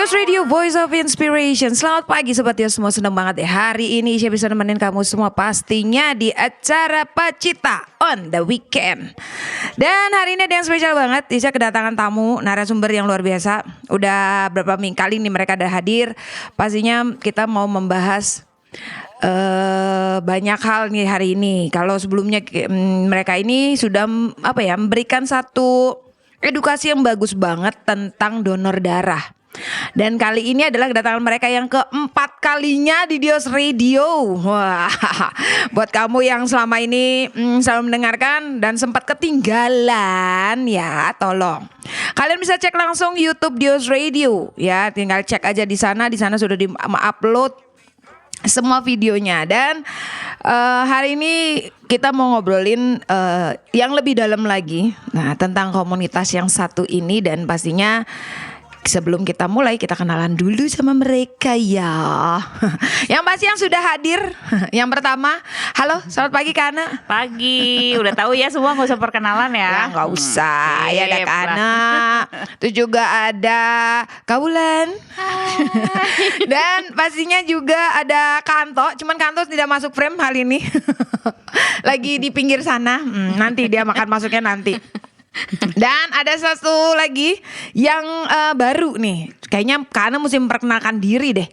Dios Radio, Voice of Inspiration. Selamat pagi Sobat Dios semua, senang banget ya hari ini saya bisa nemenin kamu semua pastinya di acara Pacita on the Weekend. Dan hari ini ada yang spesial banget, Isya kedatangan tamu narasumber yang luar biasa. Udah berapa minggu kali nih mereka ada hadir. Pastinya kita mau membahas banyak hal nih hari ini. Kalau sebelumnya mereka ini sudah memberikan satu edukasi yang bagus banget tentang donor darah. Dan kali ini adalah kedatangan mereka yang keempat kalinya di Dios Radio. Wah, buat kamu yang selama ini selalu mendengarkan dan sempat ketinggalan ya, tolong kalian bisa cek langsung YouTube Dios Radio ya. Tinggal cek aja di sana sudah di-upload semua videonya. Dan hari ini kita mau ngobrolin yang lebih dalam lagi, nah, tentang komunitas yang satu ini. Dan pastinya sebelum kita mulai, kita kenalan dulu sama mereka ya. Yang pasti yang sudah hadir, yang pertama, halo, selamat pagi Kana. Pagi, udah tahu ya semua, nggak usah perkenalan ya. Ya nggak usah, ya ada Kana. Terus juga ada Kaulan. Dan pastinya juga ada Kanto, cuman Kanto tidak masuk frame hari ini. Lagi di pinggir sana, nanti dia makan masuknya nanti. Dan ada satu lagi yang baru nih. Kayaknya karena mesti memperkenalkan diri deh.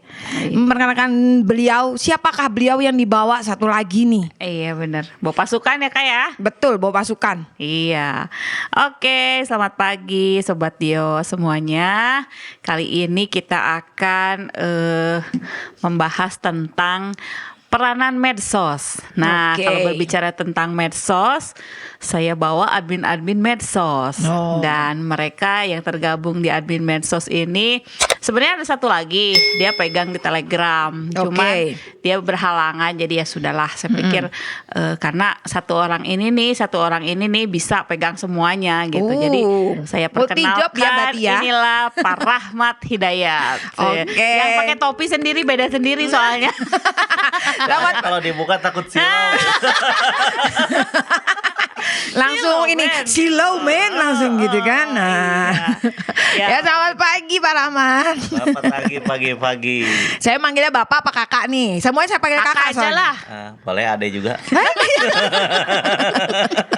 Memperkenalkan beliau. Siapakah beliau yang dibawa satu lagi nih? Iya benar. Bawa pasukan ya Kak ya? Betul, bawa pasukan. Iya. Oke, selamat pagi Sobat Dio semuanya. Kali ini kita akan membahas tentang peranan medsos. Nah, kalau berbicara tentang medsos, saya bawa admin-admin medsos. Dan mereka yang tergabung di admin medsos ini sebenarnya ada satu lagi, dia pegang di Telegram. Cuma dia berhalangan, jadi ya sudahlah. Saya pikir karena satu orang ini nih bisa pegang semuanya gitu. Jadi saya perkenalkan ya. Inilah Pak Rahmat Hidayat. Yang pakai topi sendiri, beda sendiri soalnya. Kalau dibuka takut silau. Langsung ini silau men langsung gitu kan. Nah. Ya selamat pagi Pak Rahmat. Selamat pagi. Saya manggilnya Bapak apa Kakak nih? Semuanya saya panggil Kakak aja lah. Boleh Ade juga.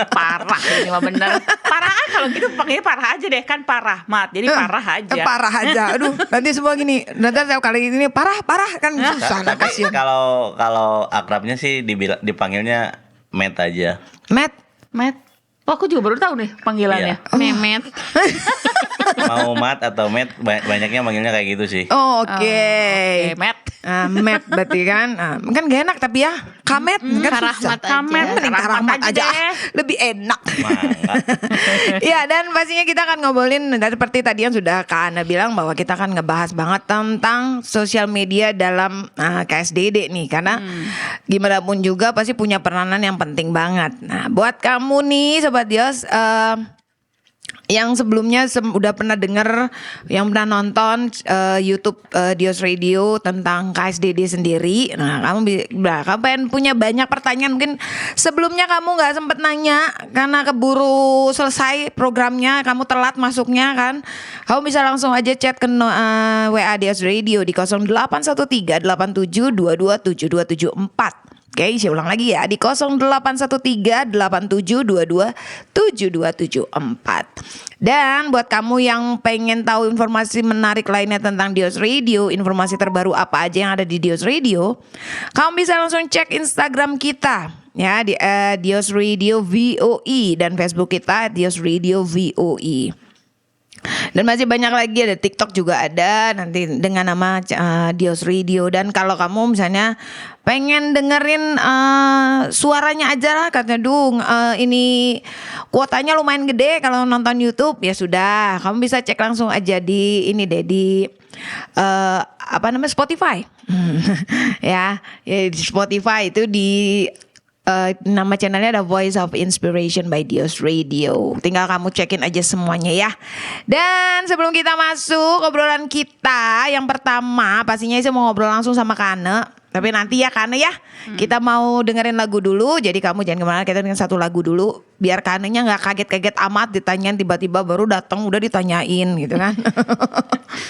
Parah ini mah bener. Parah kalau gitu panggilnya parah aja deh, kan Pak Rahmat. Jadi parah aja. Parah aja. Aduh, nanti semua gini. Nanti saya kali ini parah kan susah. Tapi kalau akrabnya sih dipanggilnya Matt aja. Matt. Oh, aku juga baru tahu nih panggilannya. Iya. Memet. Mau Matt atau Matt, banyaknya manggilnya kayak gitu sih. Oke, Matt. Matt berarti kan. Kan gak enak tapi ya. Kamet kan susah. Kamet. Mending Karahmat aja. Lebih enak. Ya, dan pastinya kita akan ngobrolin seperti tadi yang sudah Kak Ana bilang, bahwa kita akan ngebahas banget tentang sosial media dalam KSDD nih. Karena gimana pun juga pasti punya peranan yang penting banget. Nah, buat kamu nih Sobat Dios, yang sebelumnya udah pernah denger, yang pernah nonton YouTube Dios Radio tentang KSDD sendiri. Nah, kamu pengen punya banyak pertanyaan, mungkin sebelumnya kamu nggak sempet nanya karena keburu selesai programnya, kamu telat masuknya kan. Kamu bisa langsung aja chat ke WA Dios Radio di 0813 87 22 7274. Oke, saya ulang lagi ya, di 0813 87 22 7274. Dan buat kamu yang pengen tahu informasi menarik lainnya tentang Dios Radio, informasi terbaru apa aja yang ada di Dios Radio, kamu bisa langsung cek Instagram kita ya, di Dios Radio VOE, dan Facebook kita Dios Radio VOE. Dan masih banyak lagi, ada TikTok juga ada nanti dengan nama Dios Radio. Dan kalau kamu misalnya pengen dengerin suaranya aja lah, katanya ini kuotanya lumayan gede kalau nonton YouTube, ya sudah, kamu bisa cek langsung aja di ini deh, di Spotify. ya di Spotify itu di nama channelnya ada Voice of Inspiration by Dios Radio. Tinggal kamu cekin aja semuanya ya. Dan sebelum kita masuk obrolan kita, yang pertama pastinya saya mau ngobrol langsung sama Kane. Tapi nanti ya Kane ya, kita mau dengerin lagu dulu. Jadi kamu jangan kemana, kita dengerin satu lagu dulu. biar kanenya nggak kaget-kaget amat ditanyain, tiba-tiba baru datang udah ditanyain gitu kan.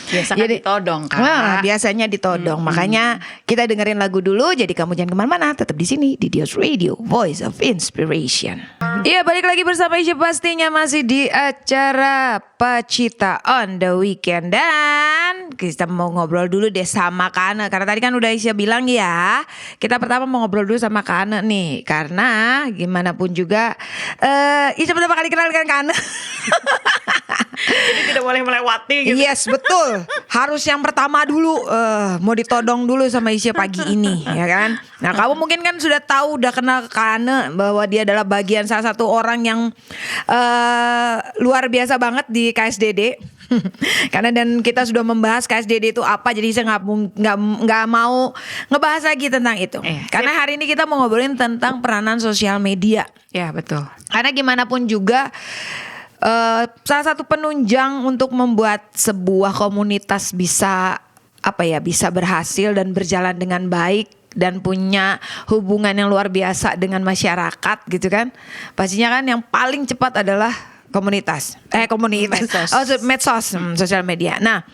Biasa kan ditodong kan. Nah, biasanya ditodong. Makanya kita dengerin lagu dulu. Jadi kamu jangan kemana-mana, tetap di sini di Dios Radio, Voice of Inspiration. Iya, balik lagi bersama Isya, pastinya masih di acara Pacita on the Weekend. Dan kita mau ngobrol dulu deh sama Kak Ane. Karena tadi kan udah Isya bilang ya, kita pertama mau ngobrol dulu sama Kak Ane nih. Karena gimana pun juga Isya pertama kali kenal dengan Kak Ane. Jadi tidak boleh melewati gitu. Yes, betul. Harus yang pertama dulu, mau ditodong dulu sama Isya pagi ini, ya kan? Nah, kamu mungkin kan sudah tahu, udah kenal Kak Ane, bahwa dia adalah bagian salah satu orang yang luar biasa banget di KSDD. Karena dan kita sudah membahas KSDD itu apa, jadi saya nggak mau ngebahas lagi tentang itu. Karena hari ini kita mau ngobrolin tentang peranan sosial media. Ya, betul. Karena gimana pun juga salah satu penunjang untuk membuat sebuah komunitas bisa bisa berhasil dan berjalan dengan baik dan punya hubungan yang luar biasa dengan masyarakat gitu kan. Pastinya kan yang paling cepat adalah komunitas. Medsos, sosial media. Nah,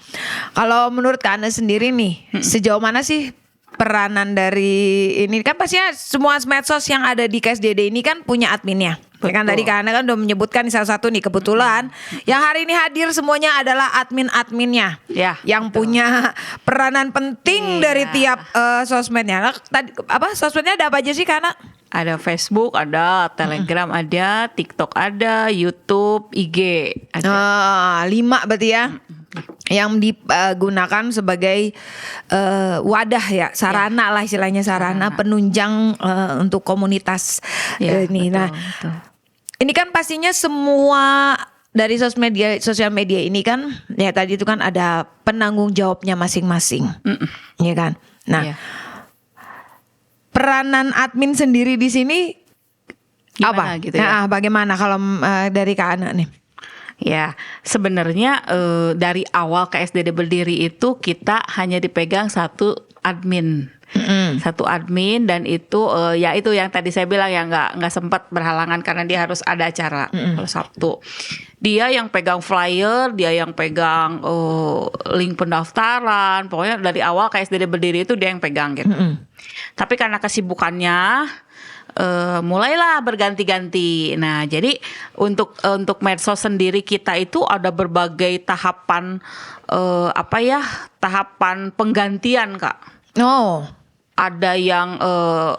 kalau menurut Kak Ane sendiri nih, sejauh mana sih peranan dari ini? Kan pastinya semua medsos yang ada di KSDD ini kan punya adminnya. Ya kan tadi Kak Ane kan udah menyebutkan salah satu nih, kebetulan yang hari ini hadir semuanya adalah adminnya Ya, yang punya peranan penting dari tiap sosmednya. Nah, tadi sosmednya ada apa aja sih Kak Ane? Ada Facebook, ada Telegram, ada TikTok, ada YouTube, IG, ada. 5 berarti ya. Yang digunakan sebagai wadah ya, sarana lah istilahnya, sarana penunjang untuk komunitas ini. Betul, Nah, betul. ini kan pastinya semua dari sosial media ini kan ya tadi itu kan ada penanggung jawabnya masing-masing, ya kan. Nah, peranan admin sendiri di sini Gimana apa? gitu ya? Bagaimana kalau dari Kak Ane nih? Ya, sebenarnya dari awal KSDD berdiri itu kita hanya dipegang satu admin. Satu admin, dan itu ya itu yang tadi saya bilang ya, nggak sempat berhalangan karena dia harus ada acara kalau Sabtu. Dia yang pegang flyer, dia yang pegang link pendaftaran. Pokoknya dari awal KSDD berdiri itu dia yang pegang gitu. Tapi karena kesibukannya mulailah berganti-ganti. Nah, jadi untuk medsos sendiri kita itu ada berbagai tahapan tahapan penggantian, Kak. Oh, Ada yang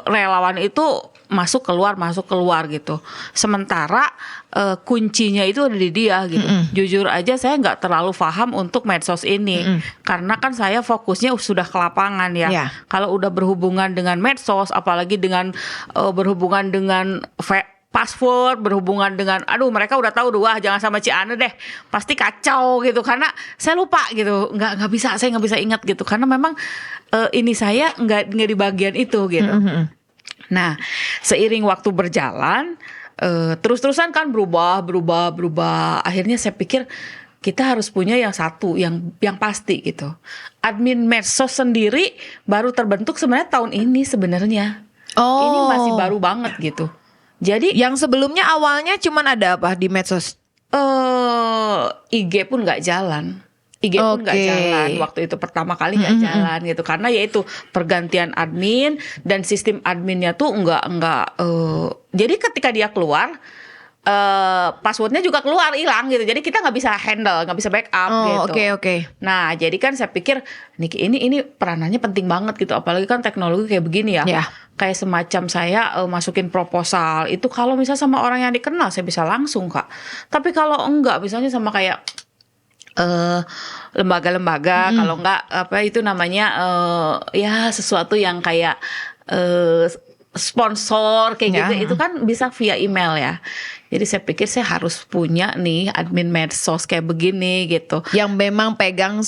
relawan itu masuk keluar gitu. Sementara kuncinya itu ada di dia gitu. Jujur aja saya nggak terlalu paham untuk medsos ini, karena kan saya fokusnya sudah ke lapangan ya. Kalau udah berhubungan dengan medsos, apalagi dengan berhubungan dengan password, berhubungan dengan mereka udah tahu jangan sama Ci Ane deh, pasti kacau gitu, karena saya lupa gitu, saya nggak bisa ingat gitu, karena memang ini saya nggak di bagian itu gitu. Nah, seiring waktu berjalan terus-terusan kan berubah. Akhirnya saya pikir kita harus punya yang satu yang pasti gitu. Admin medsos sendiri baru terbentuk sebenarnya tahun ini sebenarnya. Ini masih baru banget gitu. Jadi yang sebelumnya awalnya cuman ada apa di medsos? IG pun nggak jalan. IG pun nggak jalan waktu itu pertama kali, nggak jalan gitu, karena yaitu pergantian admin dan sistem adminnya tuh nggak jadi ketika dia keluar passwordnya juga keluar hilang gitu, jadi kita nggak bisa handle, nggak bisa backup gitu. Oke. Nah, jadi kan saya pikir ini peranannya penting banget gitu, apalagi kan teknologi kayak begini ya. Kayak semacam saya masukin proposal itu, kalau misalnya sama orang yang dikenal saya bisa langsung, Kak. Tapi kalau enggak, misalnya sama kayak lembaga-lembaga, kalau enggak itu namanya ya sesuatu yang kayak sponsor kayak gitu, itu kan bisa via email ya. Jadi saya pikir saya harus punya nih admin medsos kayak begini gitu, yang memang pegang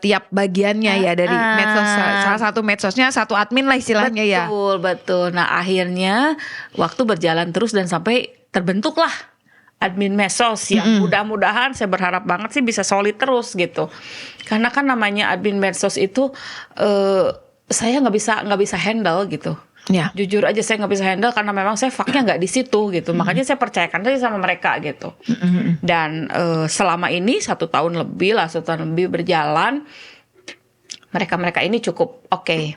tiap bagiannya ya dari medsos. Salah satu medsosnya satu admin lah istilahnya. Betul. Nah, akhirnya waktu berjalan terus dan sampai terbentuklah admin medsos yang mudah-mudahan saya berharap banget sih bisa solid terus gitu. Karena kan namanya admin medsos itu saya nggak bisa handle gitu. Ya. Jujur aja saya nggak bisa handle karena memang saya faknya nggak di situ gitu. Makanya saya percayakan aja sama mereka gitu. Dan selama ini 1 tahun lebih berjalan, mereka ini cukup oke.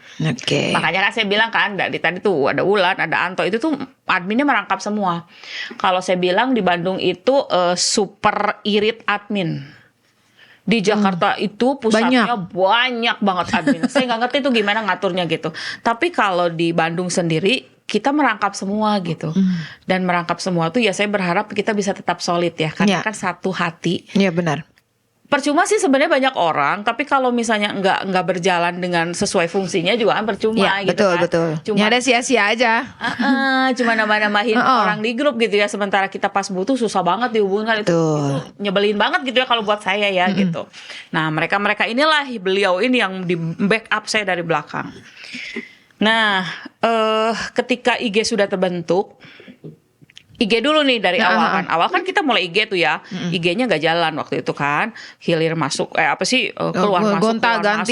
Makanya kan saya bilang kan dari tadi tuh ada Wulan, ada Anto, itu tuh adminnya merangkap semua. Kalau saya bilang di Bandung itu super irit admin. Di Jakarta itu pusatnya banyak banget admin. Saya nggak ngerti tuh gimana ngaturnya gitu. Tapi kalau di Bandung sendiri kita merangkap semua gitu. Dan merangkap semua tuh ya saya berharap kita bisa tetap solid ya. Karena kan satu hati. Iya benar. Percuma sih sebenarnya banyak orang, tapi kalau misalnya nggak berjalan dengan sesuai fungsinya juga kan percuma gitu kan. Betul. Cuma ada sia-sia aja. Cuma nambah-nambahin orang di grup gitu ya. Sementara kita pas butuh susah banget dihubungkan itu nyebelin banget gitu ya kalau buat saya ya gitu. Nah mereka inilah beliau ini yang di backup saya dari belakang. Nah ketika IG sudah terbentuk. IG dulu nih dari awal kan. Awal kan kita mulai IG tuh ya. IG-nya nggak jalan waktu itu kan. Hilir masuk keluar masuk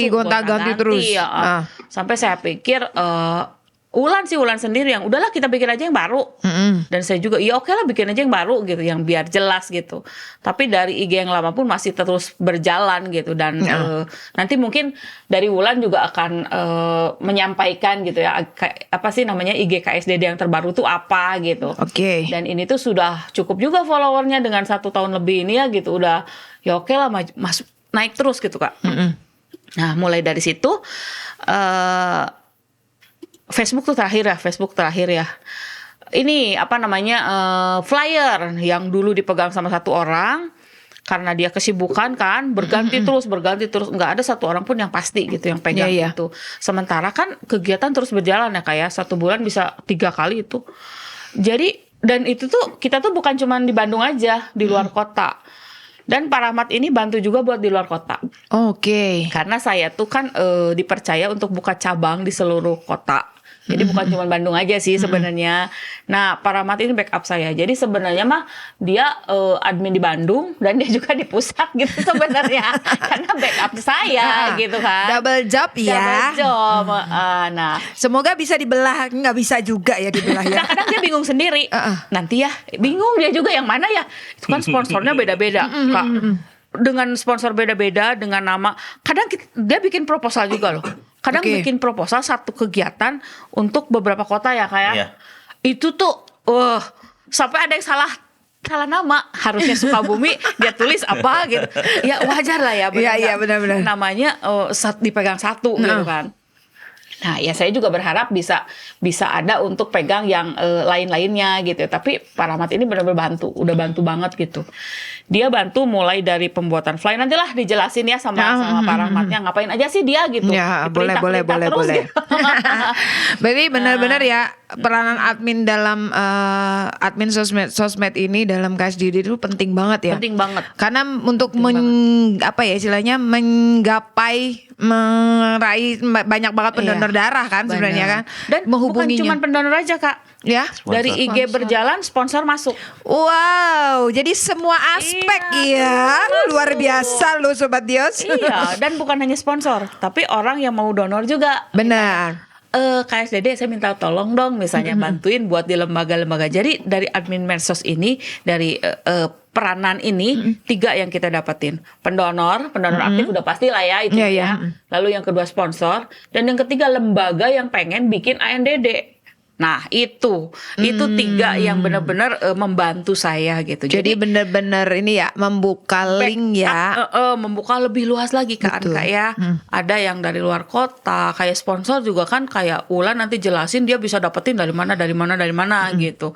gonta-ganti terus. Ya. Sampai saya pikir Wulan sendiri yang udahlah kita bikin aja yang baru. Dan saya juga ya oke lah bikin aja yang baru gitu, yang biar jelas gitu. Tapi dari IG yang lama pun masih terus berjalan gitu. Dan nanti mungkin dari Wulan juga akan menyampaikan gitu ya apa sih namanya IG KSDD yang terbaru tuh apa gitu. Dan ini tuh sudah cukup juga followernya dengan 1 tahun lebih ini ya gitu. Udah ya oke lah masuk naik terus gitu Kak. Nah mulai dari situ Facebook terakhir ya. Ini apa namanya flyer yang dulu dipegang sama 1 orang karena dia kesibukan kan berganti terus nggak ada 1 orang pun yang pasti gitu yang pegang itu. Sementara kan kegiatan terus berjalan ya kayak 1 bulan bisa 3 kali itu. Jadi dan itu tuh kita tuh bukan cuma di Bandung aja, di luar kota. Dan Pak Rahmat ini bantu juga buat di luar kota. Karena saya tuh kan dipercaya untuk buka cabang di seluruh kota. Jadi bukan cuma Bandung aja sih sebenarnya. Nah, Pak Rahmat ini backup saya. Jadi sebenarnya mah dia admin di Bandung dan dia juga di pusat gitu sebenarnya. Karena backup saya gitu kan. Double job ya. Double job. Nah, semoga bisa dibelah, nggak bisa juga ya dibelah ya. Kadang-kadang dia bingung sendiri. Nanti ya bingung dia juga yang mana ya. Itu kan sponsornya beda-beda, Kak. Dengan sponsor beda-beda, dengan nama. Kadang dia bikin proposal juga loh. Kadang bikin proposal 1 kegiatan untuk beberapa kota ya kayak. Itu tuh sampai ada yang salah nama. Harusnya Sukabumi dia tulis apa gitu. Ya wajar lah ya benar. Namanya dipegang 1 gitu kan. Nah ya saya juga berharap bisa ada untuk pegang yang lain-lainnya gitu. Tapi Pak Rahmat ini benar-benar udah bantu banget gitu. Dia bantu mulai dari pembuatan flyer. Nantilah dijelasin ya sama Pak Rahmatnya ngapain aja sih dia gitu. Ya boleh. Gitu. Berarti benar-benar ya peranan admin dalam admin sosmed ini dalam KSDD itu penting banget ya. Penting banget. Karena untuk istilahnya menggapai meraih banyak banget pendonor darah kan sebenarnya kan. Dan bukan cuma pendonor aja Kak. Ya, dari IG berjalan sponsor masuk. Wow, jadi semua aspek ya luar biasa loh Sobat Dios. Iya, dan bukan hanya sponsor, tapi orang yang mau donor juga. Benar. KSDD saya minta tolong dong misalnya bantuin buat di lembaga-lembaga. Jadi dari admin medsos ini dari peranan ini 3 yang kita dapetin. Pendonor aktif udah pasti lah ya itu ya. Lalu yang kedua sponsor dan yang ketiga lembaga yang pengen bikin ANDD. Nah itu 3 yang benar-benar membantu saya gitu. Jadi benar-benar ini ya membuka link ya. Membuka lebih luas lagi kan kayak ada yang dari luar kota, kayak sponsor juga kan kayak Wulan nanti jelasin dia bisa dapetin dari mana gitu.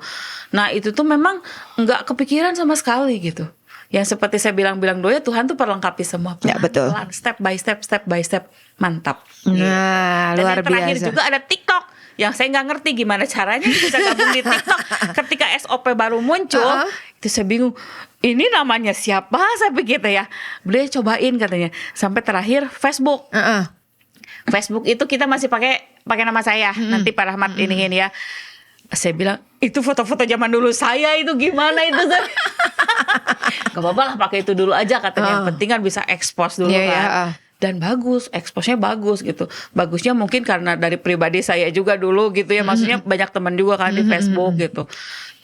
Nah itu tuh memang nggak kepikiran sama sekali gitu. Yang seperti saya bilang doya Tuhan tuh perlengkapi semua pelan, ya, betul. step by step mantap. Nah Dan luar yang terakhir biasa. juga ada TikTok. Yang saya nggak ngerti gimana caranya bisa gabung di TikTok. Ketika SOP baru muncul, itu saya bingung. Ini namanya siapa? Saya pikir ya. Boleh cobain katanya. Sampai terakhir Facebook. Facebook itu kita masih pakai nama saya. Nanti Pak Rahmat iniin ya. Saya bilang itu foto-foto zaman dulu saya itu gimana itu? Gak apa-apa lah pakai itu dulu aja katanya. Yang penting kan bisa expose dulu kan. dan bagus, expose-nya bagus gitu. Bagusnya mungkin karena dari pribadi saya juga dulu gitu ya, maksudnya banyak teman juga kan di Facebook gitu.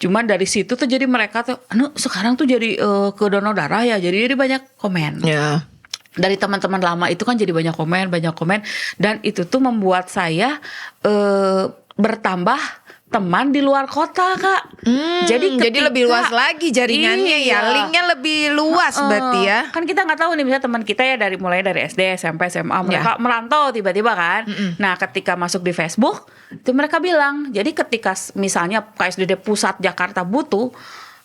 Cuman dari situ tuh jadi mereka tuh, sekarang tuh jadi ke donor darah ya, jadi banyak komen. Ya. Dari teman-teman lama itu kan jadi banyak komen, dan itu tuh membuat saya bertambah teman di luar kota, Kak. Jadi lebih luas lagi jaringannya ya, linknya lebih luas berarti ya. Kan kita nggak tahu nih, misalnya teman kita ya mulai dari SD, SMP, SMA, mereka merantau tiba-tiba kan. Nah, ketika masuk di Facebook, itu mereka bilang, jadi ketika misalnya KSDD Pusat Jakarta butuh,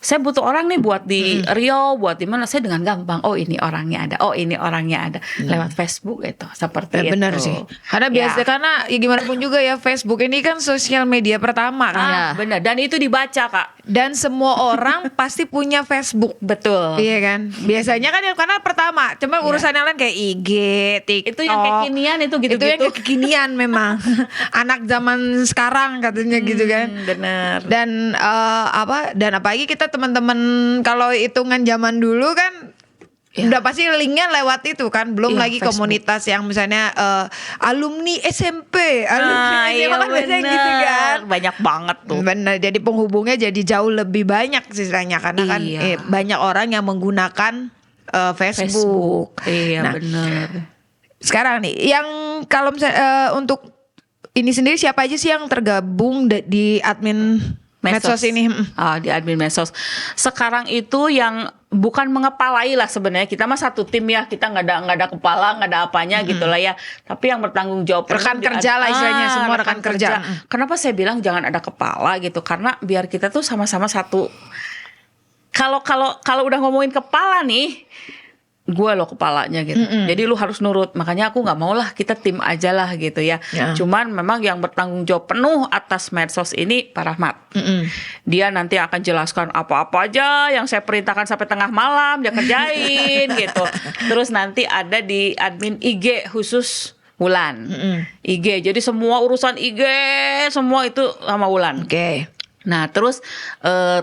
saya butuh orang nih buat di Riau, buat di mana, saya dengan gampang, oh ini orangnya ada, lewat Facebook itu, seperti itu. Benar sih. Karena karena ya gimana pun juga ya, Facebook ini kan sosial media pertama kan. Benar, dan itu dibaca, Kak. Dan semua orang pasti punya Facebook. Betul. Iya kan. Biasanya kan yang karena pertama, cuma urusannya lain kayak IG, TikTok. Itu yang kekinian itu gitu-gitu. Itu yang kekinian memang. Anak zaman sekarang katanya gitu kan. Benar. Dan dan apalagi kita teman-teman kalau hitungan zaman dulu kan udah pasti linknya lewat itu kan, belum lagi Facebook. komunitas yang misalnya alumni SMP, alumni SMA kan biasanya gitu kan. Banyak banget tuh. Benar, jadi penghubungnya jadi jauh lebih banyak istilahnya karena kan banyak orang yang menggunakan Facebook. Iya, Nah, benar. sekarang nih, yang kalau misalnya untuk ini sendiri siapa aja sih yang tergabung di admin medsos ini? Di admin medsos. Sekarang itu yang bukan mengepalai lah sebenarnya, kita mah satu tim ya, kita nggak ada kepala, nggak ada apanya gitulah ya. Tapi yang bertanggung jawab rekan kerja lah istilahnya, semua rekan kerja. Kenapa saya bilang jangan ada kepala gitu? Karena biar kita tuh sama-sama satu. Kalau udah ngomongin kepala nih, gue loh kepalanya gitu. Jadi lu harus nurut. Makanya aku nggak mau lah, kita tim aja lah gitu ya. Cuman memang yang bertanggung jawab penuh atas medsos ini Pak Rahmat. Dia nanti akan jelaskan apa-apa aja yang saya perintahkan sampai tengah malam dia kerjain gitu. Terus nanti ada di admin IG khusus Wulan. IG. Jadi semua urusan IG semua itu sama Wulan. Oke. Nah terus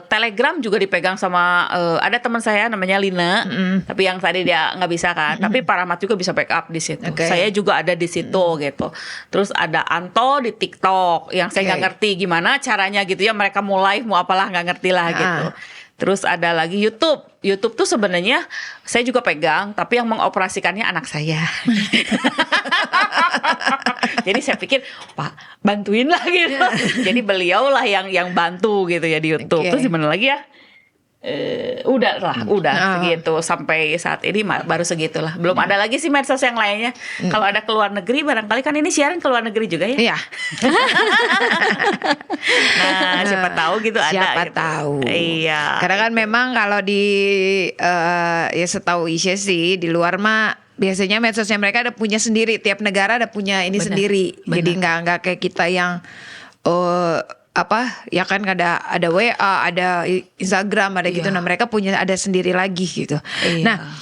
Telegram juga dipegang sama ada teman saya namanya Lina, tapi yang tadi dia nggak bisa kan, tapi Pak Rahmat juga bisa backup di situ. Saya juga ada di situ gitu. Terus ada Anto di TikTok yang saya nggak ngerti gimana caranya gitu ya, mereka mau live mau apalah nggak ngerti lah gitu. Terus ada lagi YouTube. YouTube tuh sebenarnya saya juga pegang, tapi yang mengoperasikannya anak saya. Jadi saya pikir, Pak, bantuin lah gitu. Jadi beliau lah yang bantu gitu ya di YouTube. Terus gimana lagi ya? Udah segitu sampai saat ini baru segitulah. Belum ada lagi sih medsos yang lainnya. Kalau ada keluar negeri barangkali kan ini siaran keluar negeri juga ya. Iya. Nah, siapa tahu gitu ada. Siapa gitu. tahu. Iya. Karena kan memang kalau di ya setahu Isya sih di luar mah biasanya medsosnya mereka ada punya sendiri. Tiap negara ada punya ini sendiri. Jadi nggak kayak kita yang ya kan ada WA, ada Instagram, ada gitu. Nah, mereka punya ada sendiri lagi gitu. Nah,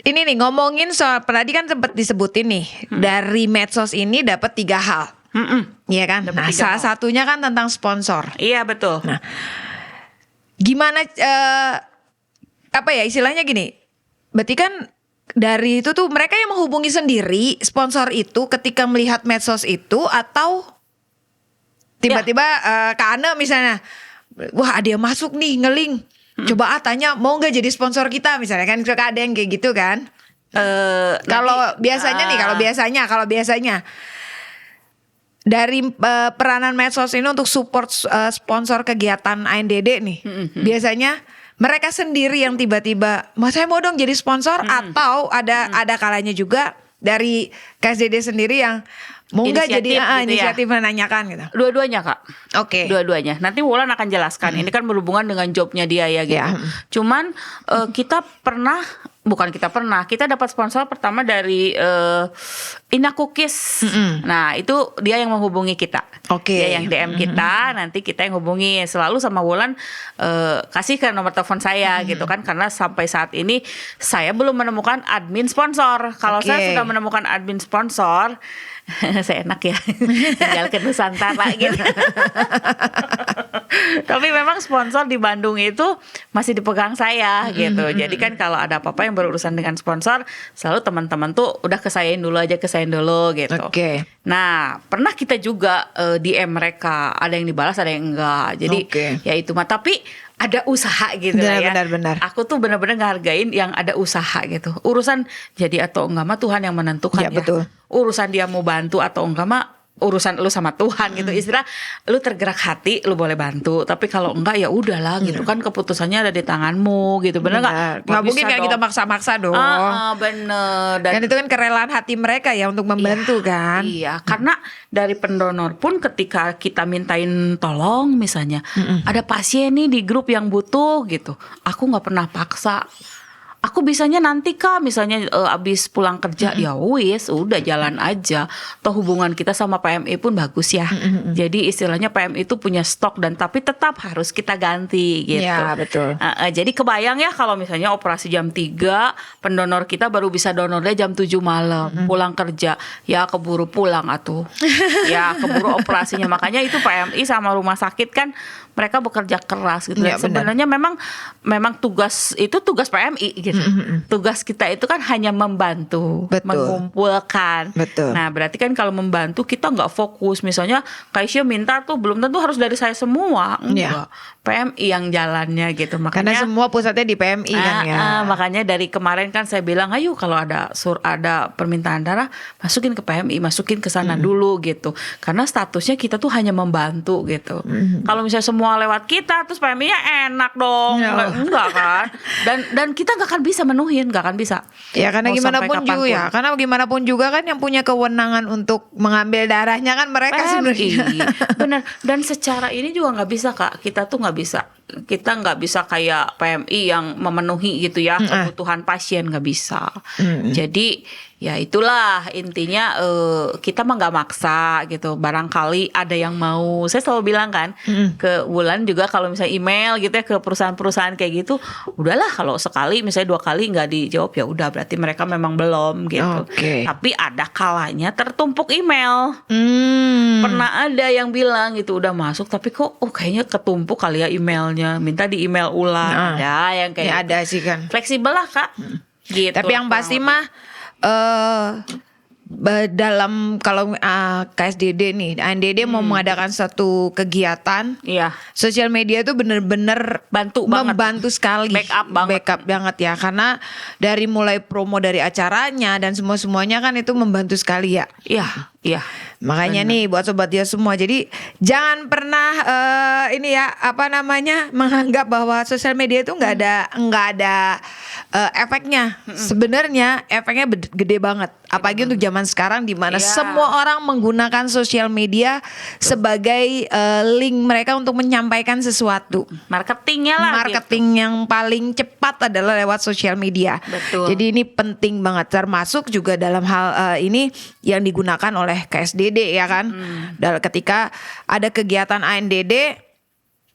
ini nih ngomongin soal tadi kan sempat disebutin nih dari medsos ini dapat 3 hal. Iya kan? Nah, salah satunya kan tentang sponsor. Iya, betul. Nah, gimana istilahnya gini. Berarti kan dari itu tuh mereka yang menghubungi sendiri sponsor itu ketika melihat medsos itu, atau tiba-tiba Kak Ane misalnya, wah ada yang masuk nih ngeling, coba tanya mau nggak jadi sponsor kita misalnya kan, ada yang kayak gitu kan. Kalau biasanya dari peranan medsos ini untuk support sponsor kegiatan ANDD nih, biasanya mereka sendiri yang tiba-tiba, saya mau dong jadi sponsor, atau ada kalanya juga dari KSDD sendiri yang mau nggak jadi gitu inisiatif menanyakan gitu. Dua-duanya Kak. Oke. Dua-duanya. Nanti Wulan akan jelaskan. Ini kan berhubungan dengan jobnya dia ya gitu. Cuman kita dapat sponsor pertama dari Ina Cookies. Nah itu dia yang menghubungi kita. Dia yang DM kita, nanti kita yang hubungi. Selalu sama Wulan kasih ke nomor telepon saya gitu kan, karena sampai saat ini saya belum menemukan admin sponsor. Kalau saya sudah menemukan admin sponsor, seenak ya tinggal ke Nusantara gitu. Tapi memang sponsor di Bandung itu masih dipegang saya gitu. Jadi kan kalau ada apa-apa yang berurusan dengan sponsor, selalu teman-teman tuh udah kesayain dulu gitu. Oke. Nah, pernah kita juga DM mereka, ada yang dibalas, ada yang enggak. Jadi ya itu mah, tapi ada usaha gitu lah ya. Benar. Aku tuh benar-benar ngehargain yang ada usaha gitu. Urusan jadi atau enggak mah Tuhan yang menentukan ya. Betul. Urusan dia mau bantu atau enggak mah urusan lu sama Tuhan gitu. Istilah lu tergerak hati lu boleh bantu, tapi kalau enggak ya udahlah gitu kan, keputusannya ada di tanganmu gitu. Bener nggak? Nggak mungkin kayak kita maksa-maksa dong. Bener. Dan itu kan kerelaan hati mereka ya untuk membantu kan. Iya, karena dari pendonor pun ketika kita mintain tolong misalnya, ada pasien nih di grup yang butuh gitu, aku nggak pernah paksa. Aku bisanya nanti Kak, misalnya abis pulang kerja, ya wis, udah jalan aja. Toh hubungan kita sama PMI pun bagus ya. Jadi istilahnya PMI itu punya stok dan tapi tetap harus kita ganti gitu. Ya betul. Jadi kebayang ya kalau misalnya operasi jam 3, pendonor kita baru bisa donornya jam 7 malam, pulang kerja, ya keburu pulang atuh. Ya keburu operasinya. Makanya itu PMI sama rumah sakit kan mereka bekerja keras gitu. Ya, sebenarnya memang tugas itu tugas PMI gitu. Tugas kita itu kan hanya membantu, mengumpulkan. Betul. Nah, berarti kan kalau membantu kita nggak fokus. Misalnya Kaisya minta tuh belum tentu harus dari saya semua. Enggak. PMI yang jalannya gitu. Makanya karena semua pusatnya di PMI kan ya. Makanya dari kemarin kan saya bilang, ayo kalau ada permintaan darah, masukin ke PMI, masukin ke sana dulu gitu. Karena statusnya kita tuh hanya membantu gitu. Kalau misalnya semua lewat kita, terus PMI-nya enak dong. Enggak kan? Dan kita nggak akan bisa menuhin, nggak akan bisa. Ya karena mau gimana sampai pun juga kapanpun. ya, karena gimana pun juga kan yang punya kewenangan untuk mengambil darahnya kan mereka sebenarnya. Benar. Dan secara ini juga nggak bisa Kak, kita tuh nggak bisa kayak PMI yang memenuhi gitu ya kebutuhan pasien, nggak bisa. Jadi ya itulah intinya, kita mah nggak maksa gitu. Barangkali ada yang mau, saya selalu bilang kan ke Wulan juga, kalau misalnya email gitu ya ke perusahaan-perusahaan kayak gitu, udahlah kalau sekali misalnya 2 kali nggak dijawab ya udah berarti mereka memang belum gitu. Tapi ada kalanya tertumpuk email. Pernah ada yang bilang gitu udah masuk tapi kok kayaknya ketumpuk kali ya emailnya, minta di email ulang. Ada yang kayak ya ada sih kan. fleksibel lah Kak. Gitu. Tapi yang pasti mah dalam kalau KSDD nih, ANDD mau mengadakan satu kegiatan, sosial media itu benar-benar membantu sekali, backup banget ya, karena dari mulai promo dari acaranya dan semuanya kan itu membantu sekali ya. Iya. Makanya nih buat sobat dia semua, jadi jangan pernah menganggap bahwa sosial media itu nggak ada efeknya. Sebenarnya efeknya gede banget, apalagi untuk zaman sekarang di mana semua orang menggunakan sosial media sebagai link mereka untuk menyampaikan sesuatu. Marketing yang paling cepat adalah lewat sosial media. Betul. Jadi ini penting banget, termasuk juga dalam hal ini yang digunakan oleh KSDD ya kan. Dan ketika ada kegiatan ANDD,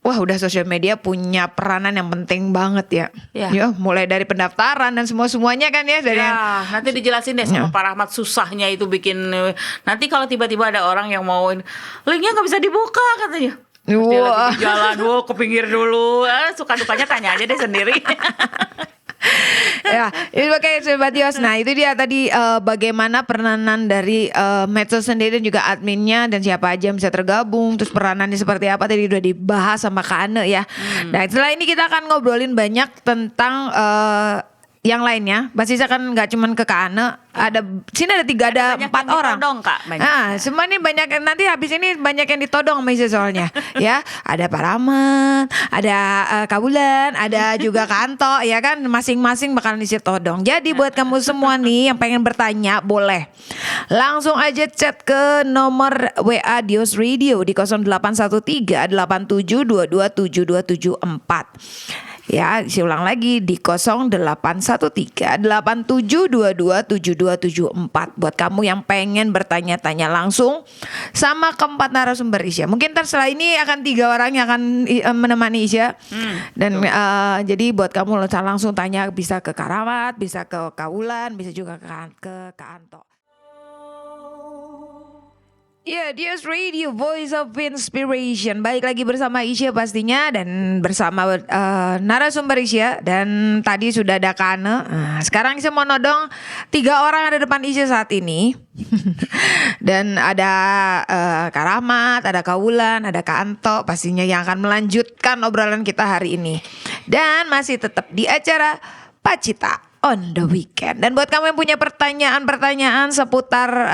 wah udah sosial media punya peranan yang penting banget ya. Ya mulai dari pendaftaran dan semuanya kan ya dari nanti dijelasin deh sama Pak Rahmat susahnya itu bikin. Nanti kalau tiba-tiba ada orang yang mau linknya nggak bisa dibuka katanya. Dia lagi di jalan, ke pinggir dulu. Suka dukanya tanya aja deh sendiri. Ya, itu pakai Sobat Yos. Nah, itu dia tadi bagaimana peranan dari medsos sendiri dan juga adminnya dan siapa aja yang bisa tergabung, terus peranannya seperti apa tadi udah dibahas sama Kak Ane ya. Nah, setelah ini kita akan ngobrolin banyak tentang yang lainnya. Basisnya kan nggak cuman ke Kak Ane, ada 4 orang. Ditodong, Kak, semua ini banyak, nanti habis ini banyak yang ditodong sama Isa soalnya. Ya, ada Pak Rahmat, ada Kak Wulan, ada juga Kak Anto ya kan, masing-masing bakalan isi todong. Jadi buat kamu semua nih yang pengen bertanya, boleh langsung aja chat ke nomor WA Dios Radio di 0813 87227274. Ya, saya ulang lagi di 0813 87227274 buat kamu yang pengen bertanya-tanya langsung sama keempat narasumber Isya. Mungkin setelah ini akan 3 orang yang akan menemani Isya. Dan jadi buat kamu langsung tanya, bisa ke Kak Rahmat, bisa ke Kak Wulan, bisa juga ke Kak Anto. Ya, Dios Radio, Voice of Inspiration. Baik lagi bersama Isya pastinya dan bersama narasumber Isya. Dan tadi sudah ada Kane. Sekarang Isya mau nodong 3 orang ada depan Isya saat ini. Dan ada Kak Rahmat, ada Kak Wulan, ada Kak Anto pastinya yang akan melanjutkan obrolan kita hari ini. Dan masih tetap di acara Pacita on the Weekend. Dan buat kamu yang punya pertanyaan-pertanyaan seputar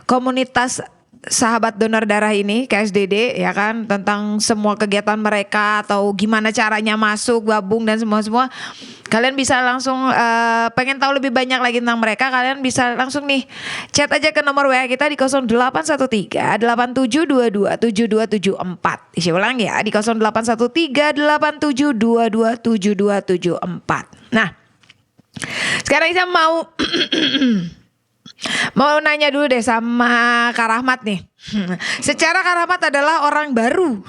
komunitas sahabat donor darah ini KSDD ya kan, tentang semua kegiatan mereka atau gimana caranya masuk, gabung dan semua kalian bisa langsung pengen tahu lebih banyak lagi tentang mereka, kalian bisa langsung nih chat aja ke nomor WA kita di 0813 8722 7274. Isi ulang ya, di 0813 8722 7274. Nah, sekarang saya mau nanya dulu deh sama Kak Rahmat nih. Secara Kak Rahmat adalah orang baru.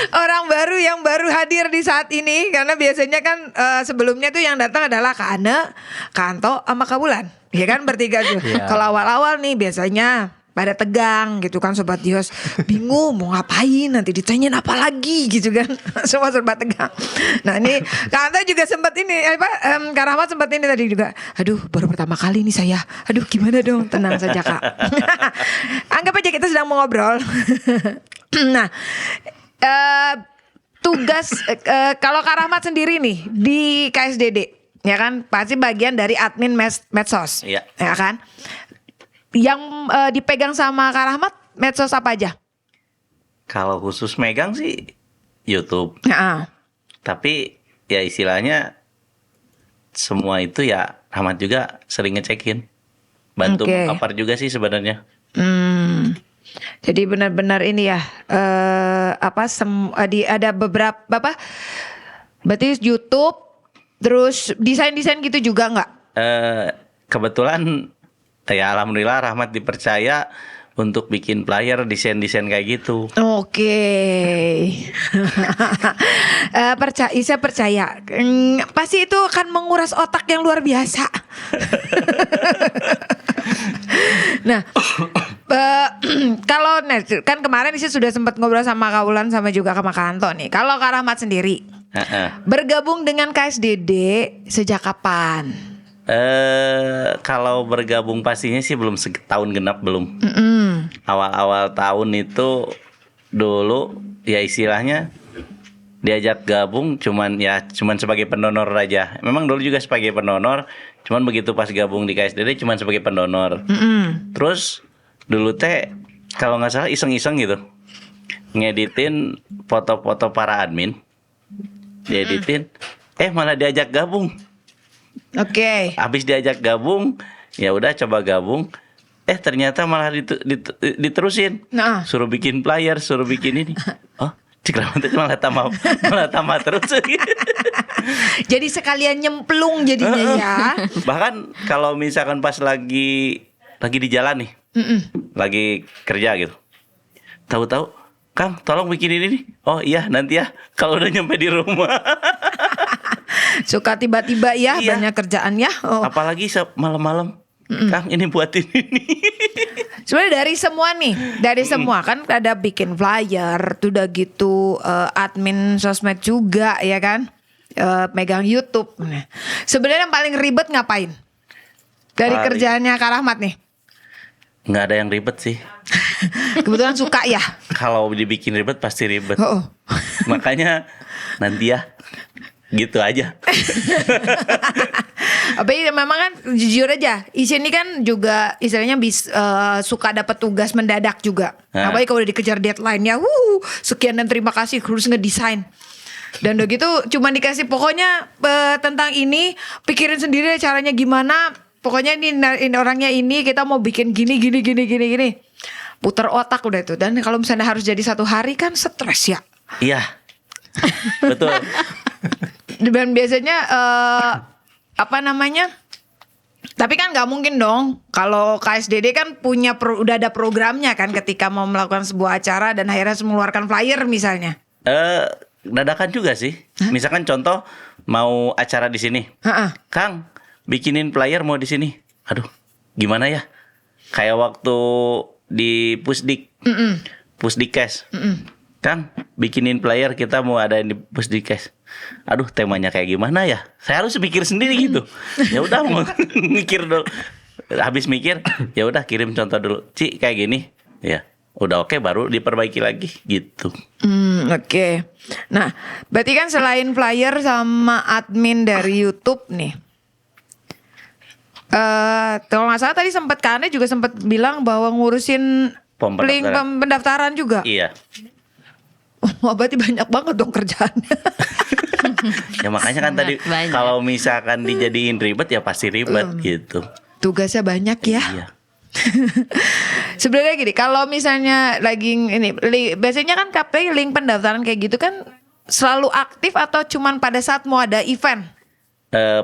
Orang baru yang baru hadir di saat ini. Karena biasanya kan sebelumnya tuh yang datang adalah Kak Ane, Kak Anto, sama Kak Wulan. Ya kan, bertiga tuh. Kalau awal-awal nih biasanya pada tegang gitu kan Sobat Dios, bingung mau ngapain, nanti ditanyain apa lagi gitu kan. Semua serba tegang. Nah ini Kak Anta juga sempat ini Kak Rahmat sempat ini tadi juga, aduh baru pertama kali nih saya, aduh gimana dong. Tenang saja Kak. Anggap aja kita sedang mengobrol. Nah tugas kalau Kak Rahmat sendiri nih di KSDD ya kan, pasti bagian dari admin medsos ya kan. Yang dipegang sama Kak Rahmat medsos apa aja? Kalau khusus megang sih YouTube. Tapi ya istilahnya semua itu ya Rahmat juga sering ngecekin. Bantu cover juga sih sebenarnya. Jadi benar-benar ini ya ada beberapa berarti YouTube, terus desain-desain gitu juga nggak? Kebetulan ya alhamdulillah Rahmat dipercaya untuk bikin flyer, desain-desain kayak gitu. Saya percaya. Pasti itu akan menguras otak yang luar biasa. Nah, kalau kan kemarin saya sudah sempat ngobrol sama Kak Wulan sama juga sama Kak Anto nih. Kalau Kak Rahmat sendiri bergabung dengan KSDD sejak kapan? Kalau bergabung pastinya sih belum setahun genap belum. Awal-awal tahun itu dulu ya istilahnya diajak gabung cuman sebagai pendonor aja. Memang dulu juga sebagai pendonor, cuman begitu pas gabung di KSDD cuman sebagai pendonor. Terus dulu teh kalau nggak salah iseng-iseng gitu ngeditin foto-foto para admin, dieditin, malah diajak gabung. Habis diajak gabung, ya udah coba gabung. Ternyata malah diterusin. Suruh bikin flyer, suruh bikin ini. Oh, Cikrawat malah tambah terus. Jadi sekalian nyemplung jadinya ya. Bahkan kalau misalkan pas lagi di jalan nih, lagi kerja gitu, tahu-tahu, Kang, tolong bikin ini nih. Oh iya, nanti ya. Kalau udah nyampe di rumah. Suka tiba-tiba ya, banyak kerjaan ya. Apalagi malam-malam, Kang ini buatin ini. Sebenarnya dari semua kan ada bikin flyer, udah gitu admin sosmed juga ya kan, megang YouTube. Sebenarnya yang paling ribet ngapain? Dari kerjaannya Kak Rahmat nih? Nggak ada yang ribet sih. Kebetulan suka ya. Kalau dibikin ribet pasti ribet. Makanya nanti ya. Gitu aja. Tapi memang kan jujur aja, Isya ini kan juga istilahnya suka dapat tugas mendadak juga. Apalagi kalau udah dikejar deadline-nya, sekian dan terima kasih harus ngedesain. Dan udah gitu cuma dikasih pokoknya tentang ini, pikirin sendiri caranya gimana. Pokoknya ini orangnya ini, kita mau bikin gini. Putar otak udah itu. Dan kalau misalnya harus jadi 1 hari kan stres ya. Iya. Betul. Dan biasanya tapi kan nggak mungkin dong kalau KSDD kan udah ada programnya kan ketika mau melakukan sebuah acara dan akhirnya harus mengeluarkan flyer misalnya. Dadakan juga sih. Misalkan contoh mau acara di sini, Kang bikinin flyer mau di sini. Aduh, gimana ya? Kayak waktu di Pusdikes. Kang, bikinin flyer kita mau ada di Pusdikes. Aduh, temanya kayak gimana ya? Saya harus mikir sendiri gitu. Ya udah mau mikir dulu. Habis mikir, ya udah kirim contoh dulu. Ci, kayak gini. Ya, udah oke baru diperbaiki lagi gitu. Oke. Nah, berarti kan selain flyer sama admin dari YouTube nih. Kalau nggak salah tadi sempat Kane juga sempat bilang bahwa ngurusin link pendaftaran juga. Iya. Wah, berarti banyak banget dong kerjaannya. Ya makanya kan tadi kalau misalkan dijadiin ribet ya pasti ribet gitu. Tugasnya banyak ya. Iya. Sebenarnya gini, kalau misalnya lagi ini biasanya kan KPI link pendaftaran kayak gitu kan selalu aktif atau cuman pada saat mau ada event?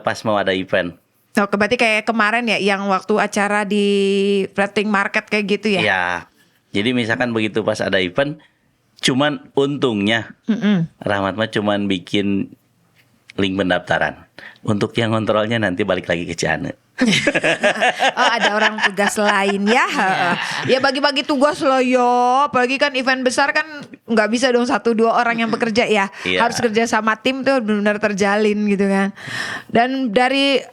Pas mau ada event. Oke, berarti kayak kemarin ya yang waktu acara di floating market kayak gitu ya? Iya. Jadi misalkan begitu pas ada event, cuman untungnya Rahmat mah cuman bikin link pendaftaran. Untuk yang kontrolnya nanti balik lagi ke Ciane. Oh, ada orang tugas lain ya. Ya bagi-bagi tugas loh yo. Apalagi kan event besar kan nggak bisa dong 1-2 orang yang bekerja ya. Iya. Harus kerja sama tim tuh benar-benar terjalin gitu kan. Dan dari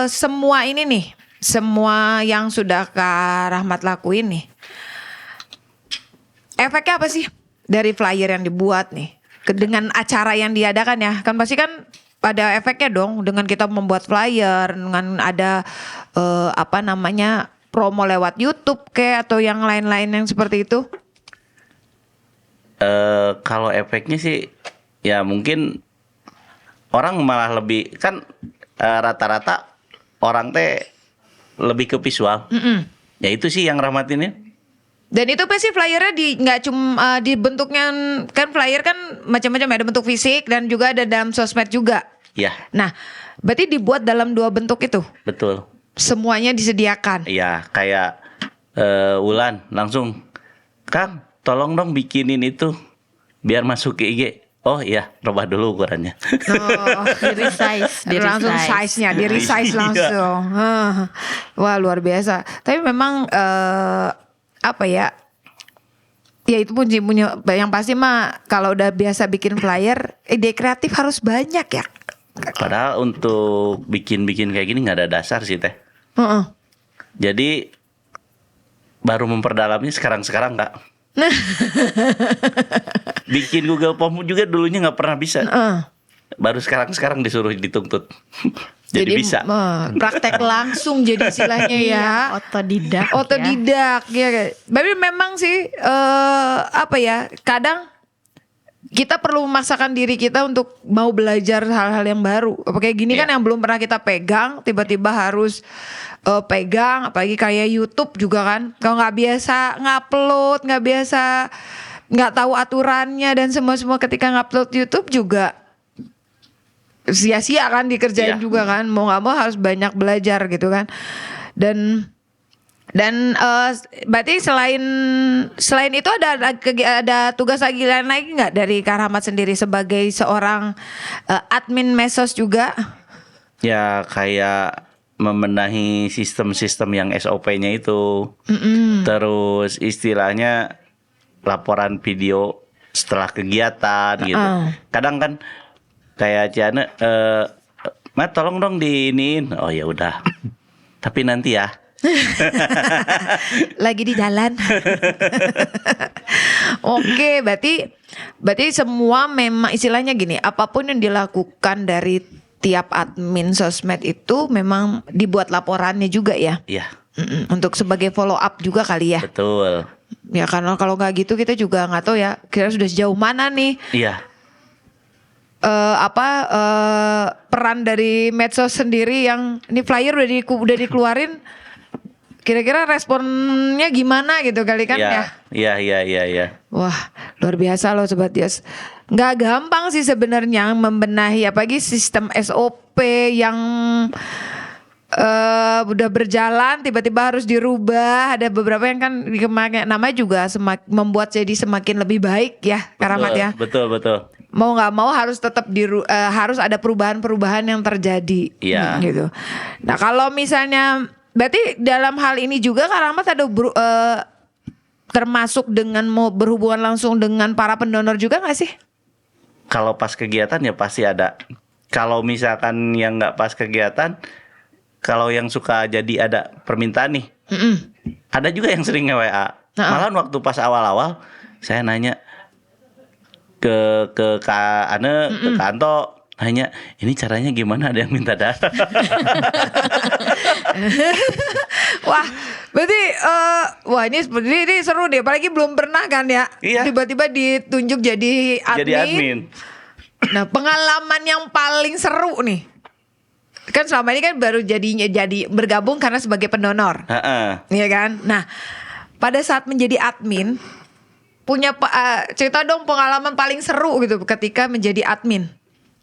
semua ini nih, semua yang sudah Kak Rahmat lakuin nih, efeknya apa sih dari flyer yang dibuat nih dengan acara yang diadakan ya? Kan pasti kan ada efeknya dong dengan kita membuat flyer, dengan ada promo lewat YouTube kayak atau yang lain-lain yang seperti itu. Kalau efeknya sih ya mungkin orang malah lebih kan rata-rata orang teh lebih ke visual. Ya itu sih yang Rahmat ini. Dan itu pasti flyernya nggak cuma dibentuknya kan flyer kan macam-macam ada bentuk fisik dan juga ada dalam sosmed juga. Iya. Nah, berarti dibuat dalam 2 bentuk itu. Betul. Semuanya disediakan. Iya, kayak Wulan langsung, Kang, tolong dong bikinin itu biar masuk ke IG. Oh iya, robah dulu ukurannya. Oh, langsung size-nya, di resize langsung. Wah, luar biasa. Tapi memang apa ya? Ya itu punya yang pasti mah kalau udah biasa bikin flyer, ide kreatif harus banyak ya. Padahal untuk bikin kayak gini nggak ada dasar sih teh. Jadi baru memperdalamnya sekarang Kak. Bikin Google Form juga dulunya nggak pernah bisa. Baru sekarang disuruh dituntut. Jadi bisa. Praktek langsung jadi istilahnya ya. Otodidak ya. Tapi memang sih apa ya? Kadang kita perlu memaksakan diri kita untuk mau belajar hal-hal yang baru. Kayak gini kan yang belum pernah kita pegang, tiba-tiba harus pegang. Apalagi kayak YouTube juga kan. Kalau nggak biasa ngupload, nggak biasa, nggak tahu aturannya dan semua ketika ngupload YouTube juga sia-sia kan dikerjain juga kan. Mau nggak mau harus banyak belajar gitu kan. Dan berarti selain itu ada tugas lagi nggak dari Kak Rahmat sendiri sebagai seorang admin medsos juga? Ya kayak membenahi sistem-sistem yang SOP-nya itu. Terus istilahnya laporan video setelah kegiatan gitu. Kadang kan kayak Ciane, Mat tolong dong diinin. Oh ya udah. Tapi nanti ya. Lagi di jalan. Oke, berarti semua memang istilahnya gini, apapun yang dilakukan dari tiap admin sosmed itu memang dibuat laporannya juga ya. Iya. Untuk sebagai follow up juga kali ya. Betul. Ya karena kalau nggak gitu kita juga nggak tahu ya kira sudah sejauh mana nih. Iya. Peran dari medsos sendiri yang ini flyer udah dikeluarin. Kira-kira responnya gimana gitu kali kan ya? Iya. Wah, luar biasa loh Sobat Dios. Nggak gampang sih sebenarnya membenahi apalagi sistem SOP yang udah berjalan tiba-tiba harus dirubah. Ada beberapa yang kan namanya juga membuat jadi semakin lebih baik ya, Kak Rahmat ya. Betul. Mau nggak mau harus tetap harus ada perubahan-perubahan yang terjadi. Iya. Gitu. Nah kalau misalnya berarti dalam hal ini juga Kak Rahmat ada termasuk dengan mau berhubungan langsung dengan para pendonor juga nggak sih? Kalau pas kegiatan ya pasti ada. Kalau misalkan yang nggak pas kegiatan, kalau yang suka jadi ada permintaan nih, ada juga yang sering nge-WA. Malahan waktu pas awal-awal saya nanya ke Kak Ane, ke Kak Anto, nanya ini caranya gimana, ada yang minta darah. Wah, berarti wah ini seru deh. Apalagi belum pernah kan ya. Iya. Tiba-tiba ditunjuk jadi admin. Jadi admin. Nah, pengalaman yang paling seru nih. Kan selama ini kan baru jadi bergabung karena sebagai pendonor. Iya kan? Nah, pada saat menjadi admin punya cerita dong pengalaman paling seru gitu ketika menjadi admin.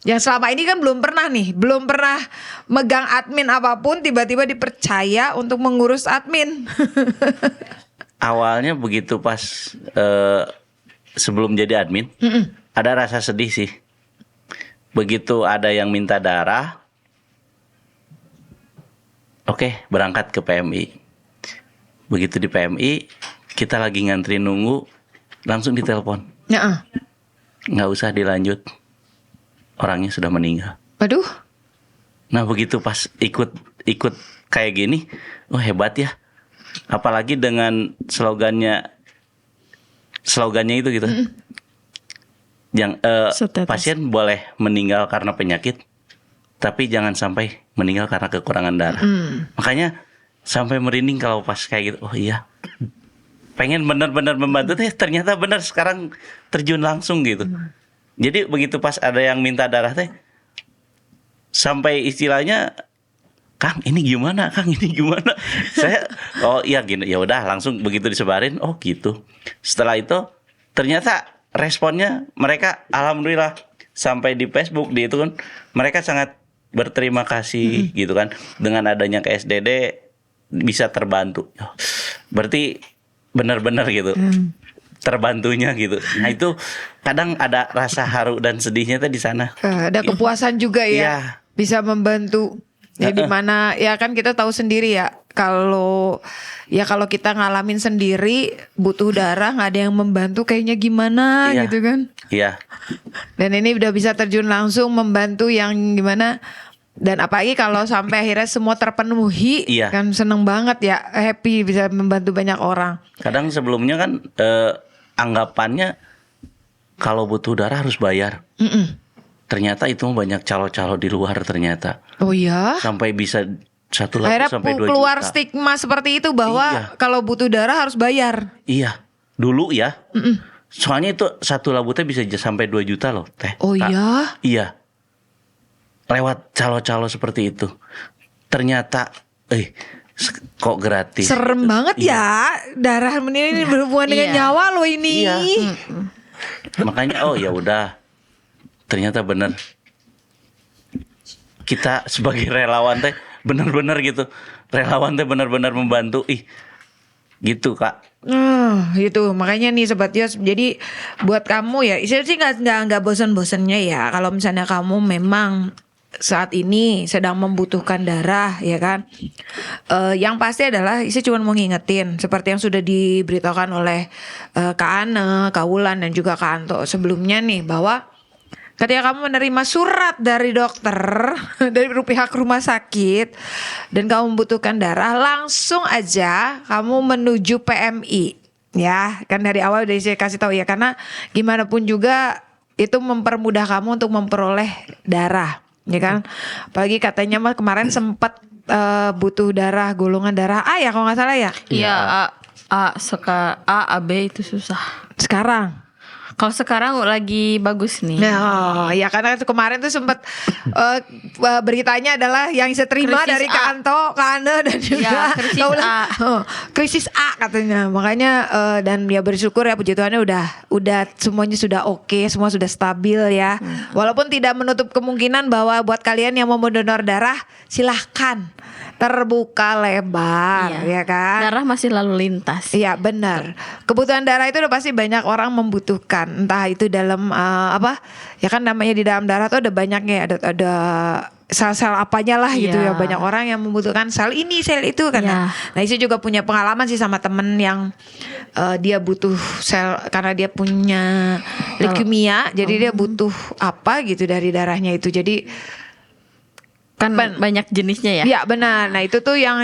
Yang selama ini kan belum pernah megang admin apapun, tiba-tiba dipercaya untuk mengurus admin. Awalnya begitu pas sebelum jadi admin, ada rasa sedih sih. Begitu ada yang minta darah, oke, berangkat ke PMI. Begitu di PMI, kita lagi ngantri nunggu, langsung ditelepon. Nggak usah dilanjut, orangnya sudah meninggal. Aduh. Nah begitu pas ikut kayak gini, oh hebat ya. Apalagi dengan slogannya itu gitu. Yang pasien boleh meninggal karena penyakit, tapi jangan sampai meninggal karena kekurangan darah. Makanya sampai merinding kalau pas kayak gitu. Oh iya, pengen benar-benar membantu, ternyata benar sekarang terjun langsung gitu. Jadi begitu pas ada yang minta darah sampai istilahnya, Kang ini gimana, Kang ini gimana? Saya oh iya gini, ya udah langsung begitu disebarin, oh gitu. Setelah itu ternyata responnya mereka alhamdulillah sampai di Facebook di itu kan mereka sangat berterima kasih gitu kan, dengan adanya KSDD bisa terbantu. Berarti benar-benar gitu. Terbantunya gitu. Nah itu kadang ada rasa haru dan sedihnya di sana. Ada kepuasan juga ya. Iya. Bisa membantu. Ya dimana ya kan kita tahu sendiri ya, kalau kita ngalamin sendiri butuh darah nggak ada yang membantu kayaknya gimana gitu kan. Iya. Dan ini udah bisa terjun langsung membantu yang gimana. Dan apalagi kalau sampai akhirnya semua terpenuhi, kan seneng banget ya, happy bisa membantu banyak orang. Kadang sebelumnya kan anggapannya kalau butuh darah harus bayar. Ternyata itu banyak calo-calo di luar ternyata. Oh iya? Sampai bisa 1 labu sampai 2 juta. Keluar stigma seperti itu bahwa kalau butuh darah harus bayar. Iya, dulu ya. Soalnya itu 1 labu bisa sampai 2 juta loh teh. Oh iya? Iya. Lewat calo-calo seperti itu. Ternyata kok gratis. Serem banget ya. Darah ini berhubungan dengan nyawa loh ini. Iya. Makanya oh ya udah. Ternyata benar. Kita sebagai relawan benar-benar gitu. Relawan benar-benar membantu. Gitu Kak. Gitu. Makanya nih Sobat Yos, jadi buat kamu ya, istilahnya sih nggak bosan-bosannya ya. Kalau misalnya kamu memang saat ini sedang membutuhkan darah ya kan, yang pasti adalah Isi cuma mau ngingetin seperti yang sudah diberitakan oleh Kak Ane, Kak Wulan dan juga Kak Anto sebelumnya nih, bahwa ketika kamu menerima surat dari dokter dari pihak rumah sakit dan kamu membutuhkan darah, langsung aja kamu menuju PMI ya kan. Dari awal udah saya kasih tahu ya, karena gimana pun juga itu mempermudah kamu untuk memperoleh darah ya kan. Apalagi katanya mah kemarin sempat butuh darah golongan darah A ya kalau nggak salah ya. Iya, A, B itu susah. Sekarang kalau sekarang lagi bagus nih. Nah, ya karena kemarin tuh sempat beritanya adalah yang saya terima krisis dari Kak Anto, Kak Ane dan juga krisis A. Krisis A katanya. Makanya dan ya bersyukur ya, puji Tuhannya udah semuanya sudah oke, semua sudah stabil ya. Walaupun tidak menutup kemungkinan bahwa buat kalian yang mau mendonor darah, silahkan. Terbuka lebar ya kan. Darah masih lalu lintas. Iya benar. Kebutuhan darah itu udah pasti banyak orang membutuhkan. Entah itu dalam ya kan namanya di dalam darah tuh ada banyaknya. Ada sel-sel apanya lah gitu Iya. ya, banyak orang yang membutuhkan sel ini sel itu kan. Iya. Nah Isya juga punya pengalaman sih sama temen yang dia butuh sel karena dia punya leukemia, jadi dia butuh apa gitu dari darahnya itu, jadi Kan banyak jenisnya ya. ya benar. Nah itu tuh yang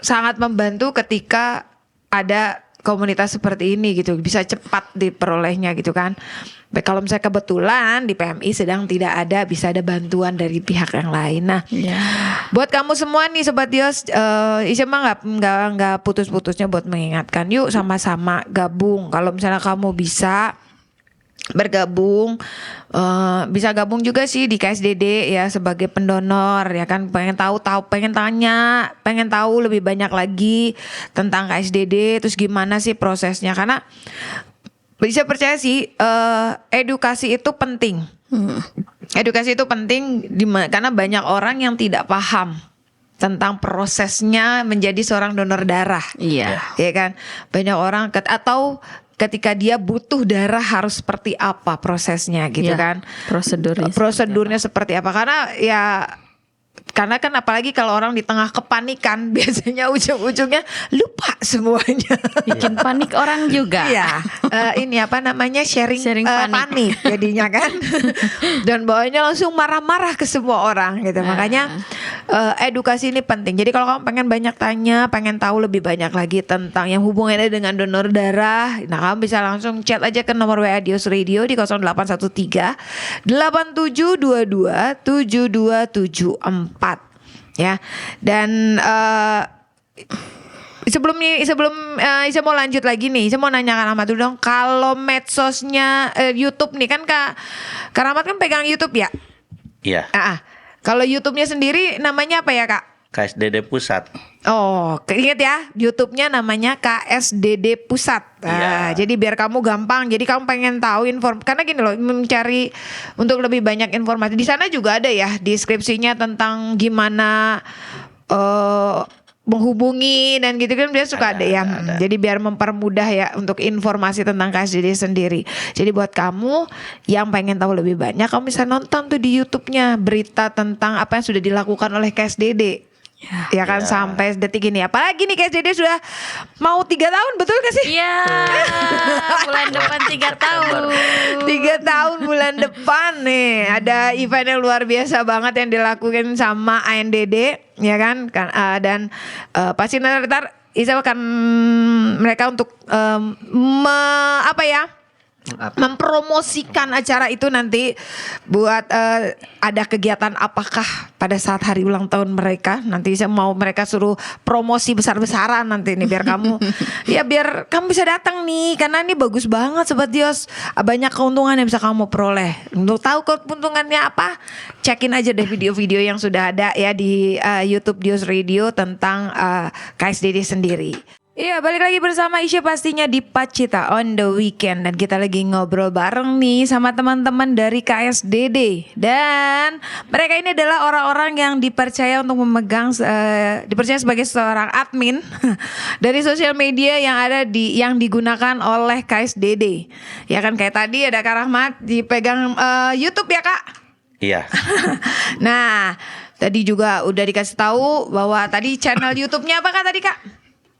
sangat membantu ketika ada komunitas seperti ini gitu, bisa cepat diperolehnya gitu kan. Baik, kalau misalnya kebetulan di PMI sedang tidak ada, bisa ada bantuan dari pihak yang lain. Nah, Iya. buat kamu semua nih Sobat Dios, Isya mah nggak putus-putusnya buat mengingatkan, yuk sama-sama gabung. Kalau misalnya kamu bisa bergabung, bisa gabung juga sih di KSDD ya sebagai pendonor ya kan, pengen tahu pengen tanya, pengen tahu lebih banyak lagi tentang KSDD, terus gimana sih prosesnya, karena bisa percaya sih edukasi itu penting. Edukasi itu penting karena banyak orang yang tidak paham tentang prosesnya menjadi seorang donor darah. Iya. Ya kan? Banyak orang atau ketika dia butuh darah harus seperti apa prosesnya gitu Iya, kan. Prosedurnya seperti apa? Karena kan apalagi kalau orang di tengah kepanikan biasanya ujung-ujungnya lupa semuanya. Bikin panik orang juga. Iya, ini apa namanya sharing Sharing panik jadinya kan. Dan bawahnya langsung marah-marah ke semua orang gitu. Makanya edukasi ini penting. Jadi kalau kamu pengen banyak tanya, pengen tahu lebih banyak lagi tentang yang hubungannya dengan donor darah, nah kamu bisa langsung chat aja ke nomor WA Dios Radio di 0813 8722 7274 ya. Dan sebelum Isa mau lanjut lagi nih, saya mau nanya Kak Rahmat dulu dong. Kalau medsosnya YouTube nih kan Kak Rahmat kan pegang YouTube ya? Iya. Kalau YouTube-nya sendiri namanya apa ya Kak? KSDD Pusat. Oh, ingat ya, YouTube-nya namanya KSDD Pusat. Iya. Jadi biar kamu gampang. Jadi kamu pengen tahu karena gini loh, mencari untuk lebih banyak informasi. Di sana juga ada ya deskripsinya tentang gimana menghubungi dan gitu kan, dia suka ada ya. Jadi biar mempermudah ya untuk informasi tentang KSDD sendiri. Jadi buat kamu yang pengen tahu lebih banyak, kamu bisa nonton tuh di YouTube-nya berita tentang apa yang sudah dilakukan oleh KSDD. Ya kan, sampai detik ini. Apalagi nih KSDD sudah mau 3 tahun, betul gak sih? Iya. Bulan depan 3 tahun. 3 tahun bulan depan nih. Ada event yang luar biasa banget yang dilakukan sama ANDD, ya kan? Dan pasti ntar Isa akan mereka untuk mempromosikan acara itu nanti buat ada kegiatan apakah pada saat hari ulang tahun mereka. Nanti saya mau mereka suruh promosi besar-besaran nanti nih biar kamu biar kamu bisa datang nih, karena ini bagus banget Sobat Dios. Banyak keuntungan yang bisa kamu peroleh. Untuk tahu keuntungannya apa, cekin aja deh video-video yang sudah ada ya di YouTube Dios Radio tentang KSDD sendiri. Iya, balik lagi bersama Isya pastinya di Pacita on the Weekend. Dan kita lagi ngobrol bareng nih sama teman-teman dari KSDD. Dan mereka ini adalah orang-orang yang dipercaya untuk dipercaya sebagai seorang admin dari sosial media yang digunakan oleh KSDD. Ya kan, kayak tadi ada Kak Rahmat dipegang YouTube ya Kak? Iya. Nah, tadi juga udah dikasih tahu bahwa tadi channel YouTube-nya apa Kak tadi Kak?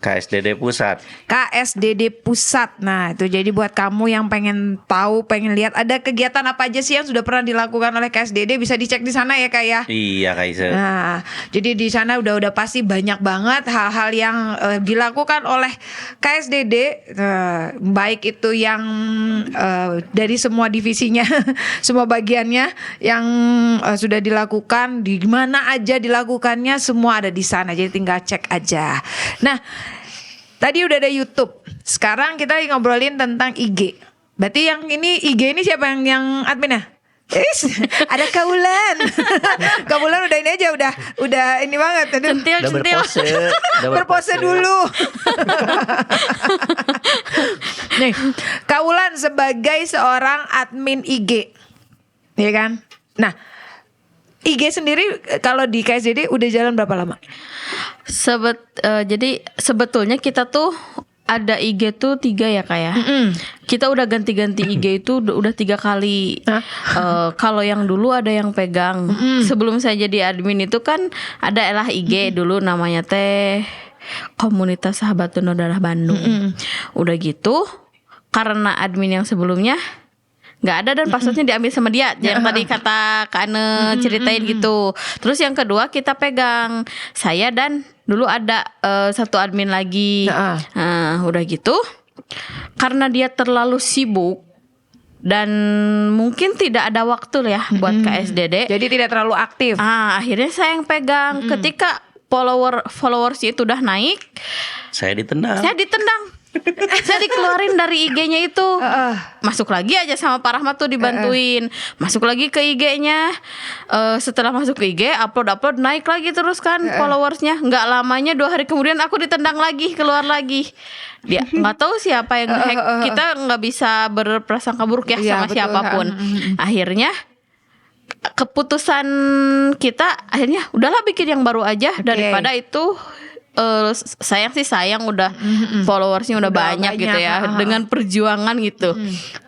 KSDD Pusat. KSDD Pusat. Nah itu jadi buat kamu yang pengen tahu, pengen lihat ada kegiatan apa aja sih yang sudah pernah dilakukan oleh KSDD, bisa dicek di sana ya Kak ya. Iya Kak Isa. Nah jadi di sana udah pasti banyak banget hal-hal yang dilakukan oleh KSDD, baik itu yang dari semua divisinya, semua bagiannya yang sudah dilakukan, di mana aja dilakukannya, semua ada di sana. Jadi tinggal cek aja. Nah, tadi udah ada YouTube. Sekarang kita ngobrolin tentang IG. Berarti yang ini IG ini siapa yang adminnya? Ada Kaulan. Kaulan udah ini aja, udah ini banget. Centil. Berpose dulu. Nih, Kaulan sebagai seorang admin IG, ya kan? Nah, IG sendiri kalau di KSDD udah jalan berapa lama? Jadi sebetulnya kita tuh ada IG tuh 3 ya Kak ya. Kita udah ganti-ganti IG itu udah 3 kali. Kalau yang dulu ada yang pegang. Sebelum saya jadi admin itu kan ada IG dulu namanya teh Komunitas Sahabat Donor Darah Bandung. Udah gitu karena admin yang sebelumnya nggak ada dan passwordnya diambil sama dia yang tadi kata Kak Ane ceritain gitu. Terus yang kedua kita pegang saya dan dulu ada satu admin lagi. Udah gitu karena dia terlalu sibuk dan mungkin tidak ada waktu ya buat KSDD. Jadi tidak terlalu aktif. Akhirnya saya yang pegang. Ketika followersnya itu udah naik, Saya ditendang. Saya dikeluarin dari IG-nya itu. Masuk lagi aja sama Pak Rahmat tuh dibantuin. Masuk lagi ke IG-nya. Setelah masuk ke IG, upload naik lagi terus kan followersnya. Nggak lamanya 2 hari kemudian aku ditendang lagi, keluar lagi. Dia nggak tahu siapa yang nge-hack. Kita nggak bisa berprasangka buruk ya sama betul. siapapun. Akhirnya keputusan kita akhirnya udahlah bikin yang baru aja daripada itu. Sayang udah followersnya udah banyak gitu ya dengan perjuangan gitu.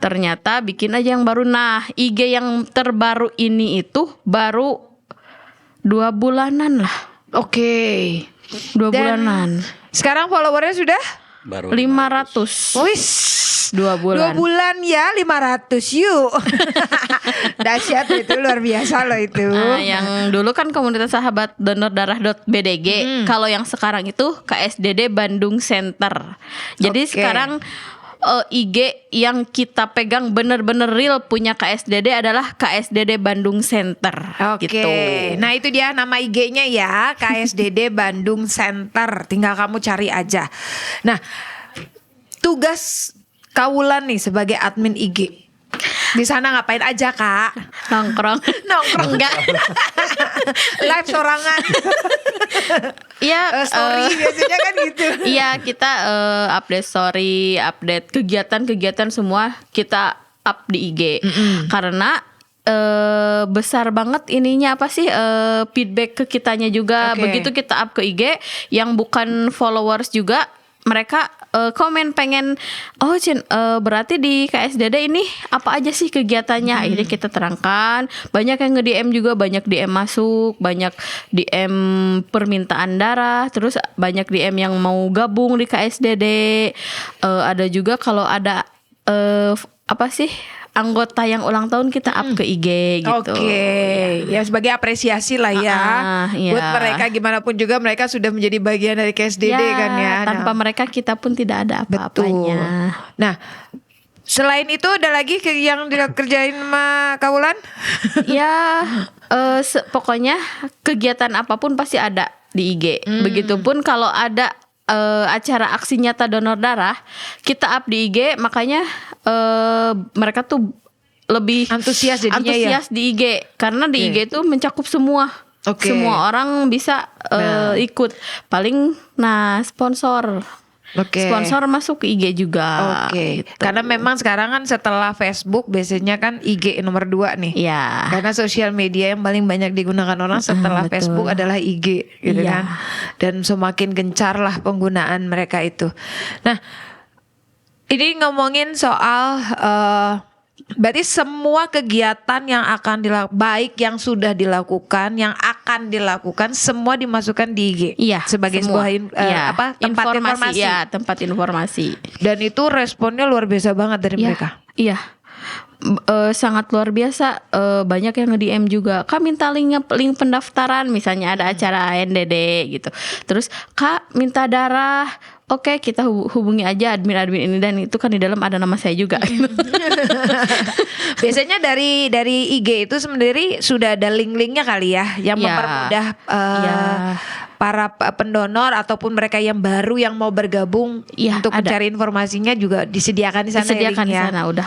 Ternyata bikin aja yang baru. Nah IG yang terbaru ini itu baru 2 bulanan lah. Oke. 2 bulanan. Sekarang followernya sudah Baru 500. Wis 2 bulan. 2 bulan ya 500 yuk. Dahsyat itu, luar biasa loh itu. Yang dulu kan Komunitas Sahabat Donor Darah.bdg. Kalau yang sekarang itu KSDD Bandung Center. Jadi sekarang IG yang kita pegang bener-bener real punya KSDD adalah KSDD Bandung Center. Oke. Gitu. Nah itu dia nama IG-nya ya, KSDD Bandung Center. Tinggal kamu cari aja. Nah, tugas Kaulan nih sebagai admin IG. Di sana ngapain aja, Kak? Nongkrong. Enggak. Live sorangan. Iya, story biasanya kan gitu. Iya, kita update story, update kegiatan-kegiatan semua kita up di IG. Karena besar banget ininya apa sih feedback ke kitanya juga. Begitu kita up ke IG yang bukan followers juga, mereka komen pengen berarti di KSDD ini apa aja sih kegiatannya. Akhirnya kita terangkan. Banyak yang nge-DM juga, banyak DM masuk, banyak DM permintaan darah, terus banyak DM yang mau gabung di KSDD. Ada juga kalau ada anggota yang ulang tahun kita up ke IG gitu. Oke. Ya sebagai apresiasi lah ya. Iya. Buat mereka gimana pun juga mereka sudah menjadi bagian dari KSDD kan ya. Tanpa mereka kita pun tidak ada apa-apanya. Nah, selain itu ada lagi yang dikerjain sama Kaulan? Ya, pokoknya kegiatan apapun pasti ada di IG. Begitupun kalau ada acara aksi nyata donor darah, kita up di IG, makanya mereka tuh lebih antusias jadinya di IG karena di IG itu mencakup semua. Semua orang bisa ikut. Paling sponsor. Sponsor masuk ke IG juga. Gitu. Karena memang sekarang kan setelah Facebook biasanya kan IG nomor 2 nih. Iya. Karena sosial media yang paling banyak digunakan orang setelah Facebook adalah IG gitu kan. Dan semakin gencar lah penggunaan mereka itu. Nah, ini ngomongin soal berarti semua kegiatan yang akan dilakukan, baik yang sudah dilakukan, yang akan dilakukan, semua dimasukkan di IG. Iya, sebagai semua. sebuah tempat informasi. Iya, tempat informasi. Dan itu responnya luar biasa banget dari mereka. Iya. Sangat luar biasa. Banyak yang nge-DM juga, Kak minta link pendaftaran, misalnya ada acara NDD gitu. Terus Kak minta darah, oke kita hubungi aja admin ini, dan itu kan di dalam ada nama saya juga. Biasanya dari IG itu sendiri sudah ada link-linknya kali ya, yang mempermudah para pendonor ataupun mereka yang baru yang mau bergabung untuk mencari informasinya juga disediakan di sana. Disediakan di sana udah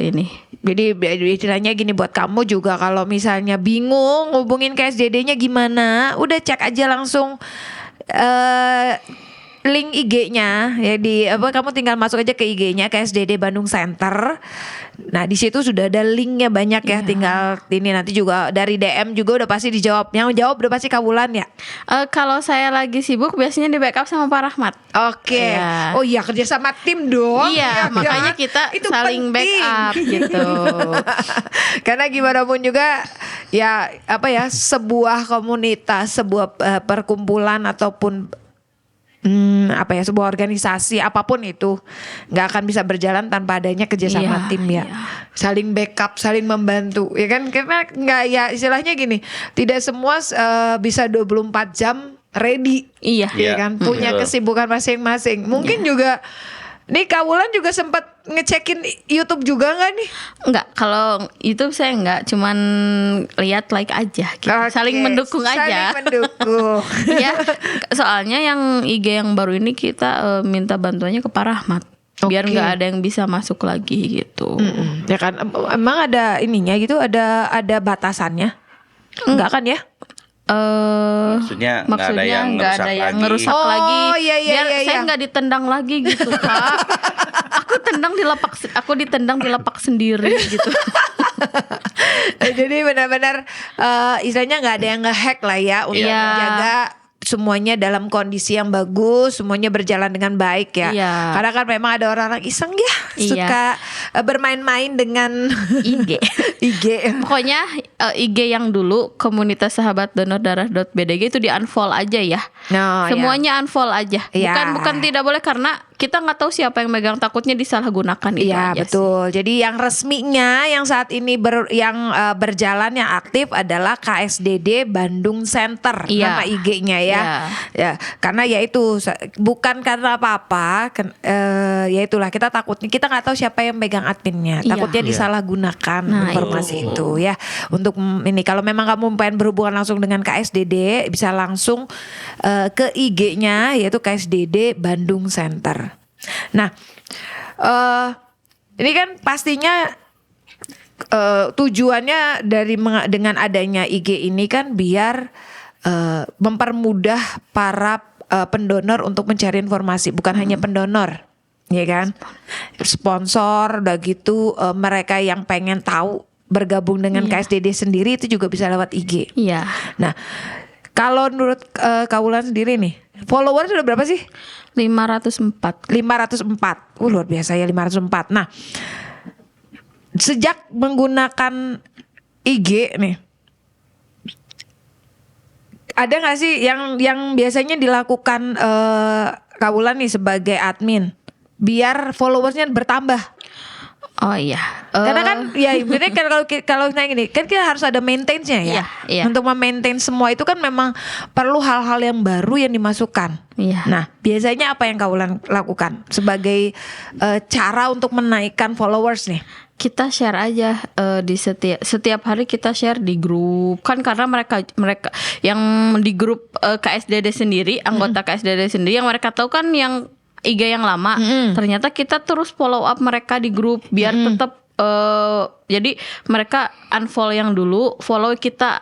ini. Jadi istilahnya gini, buat kamu juga kalau misalnya bingung hubungin KSDD-nya gimana, udah cek aja langsung link IG-nya ya kamu tinggal masuk aja ke IG-nya KSDD Bandung Center. Nah, di situ sudah ada linknya banyak ya. Tinggal ini nanti juga dari DM juga udah pasti dijawab. Yang jawab udah pasti Kak Wulan ya. Kalau saya lagi sibuk biasanya di backup sama Pak Rahmat. Oke. Iya. Oh iya, kerja sama tim dong. Iya, Ya, makanya kan? kita Itu saling penting. backup gitu. Karena gimana pun juga ya sebuah komunitas, sebuah perkumpulan ataupun sebuah organisasi apapun itu nggak akan bisa berjalan tanpa adanya kerjasama Iya, tim ya. iya. Saling backup, saling membantu ya kan, karena nggak ya istilahnya gini, tidak semua bisa 24 jam ready. Iya. Ya kan, punya betul. kesibukan masing-masing. Mungkin juga nih Kak Wulan juga sempat ngecekin YouTube juga nggak nih? Enggak, kalau YouTube saya enggak, cuman lihat like aja gitu. Oke, Saling mendukung saling aja. mendukung. Iya, soalnya yang IG yang baru ini kita minta bantuannya ke Pak Rahmat. Biar Oke. nggak ada yang bisa masuk lagi gitu. Ya kan, emang ada ininya gitu, ada batasannya? Enggak kan ya? Maksudnya nggak ada yang nggak ngerusak ada yang lagi. ngerusak Oh, lagi. iya, iya, Biar iya, saya iya. nggak ditendang lagi gitu, Kak. Aku ditendang di lapak sendiri gitu. Jadi benar-benar istilahnya nggak ada yang ngehack lah ya untuk Iya. menjaga semuanya dalam kondisi yang bagus, semuanya berjalan dengan baik ya. Iya. Karena kan memang ada orang-orang iseng ya, Iya. suka bermain-main dengan IG. IG. Pokoknya IG yang dulu komunitas sahabat donor darah.bdg itu di unfollow aja ya. No, Semuanya unfollow aja. Iya. Bukan tidak boleh karena kita nggak tahu siapa yang megang, takutnya disalahgunakan itu Iya aja sih. betul. Jadi yang resminya yang saat ini berjalan yang aktif adalah KSDD Bandung Center, Iya. nama IG-nya ya. Iya. Ya, karena ya itu bukan karena apa-apa, ya itulah kita takutnya kita nggak tahu siapa yang megang adminnya. Iya. Takutnya Iya. disalahgunakan Nah, informasi itu ya. Untuk ini kalau memang kamu pengen berhubungan langsung dengan KSDD bisa langsung ke IG-nya yaitu KSDD Bandung Center. Nah, ini kan pastinya tujuannya dengan adanya IG ini kan biar mempermudah para pendonor untuk mencari informasi, bukan hanya pendonor, ya kan? Sponsor, udah gitu mereka yang pengen tahu bergabung dengan KSDD sendiri itu juga bisa lewat IG. Iya. Nah, kalau menurut Kak Wulan sendiri nih, followers sudah berapa sih? 504. 504. Luar biasa ya 504. Nah, sejak menggunakan IG nih, ada nggak sih yang biasanya dilakukan Kak Wulan nih sebagai admin biar followersnya bertambah? Oh iya. Karena kan ya sebenarnya kalau naik gini kan kita harus ada maintenance-nya ya. Iya, iya. Untuk memaintain semua itu kan memang perlu hal-hal yang baru yang dimasukkan. Iya. Nah, biasanya apa yang Kak Wulan lakukan sebagai cara untuk menaikkan followers nih? Kita share aja di setiap hari kita share di grup kan, karena mereka yang di grup KSDD sendiri, anggota KSDD sendiri yang mereka tahu kan yang IG yang lama, ternyata kita terus follow up mereka di grup biar tetap jadi mereka unfollow yang dulu, follow kita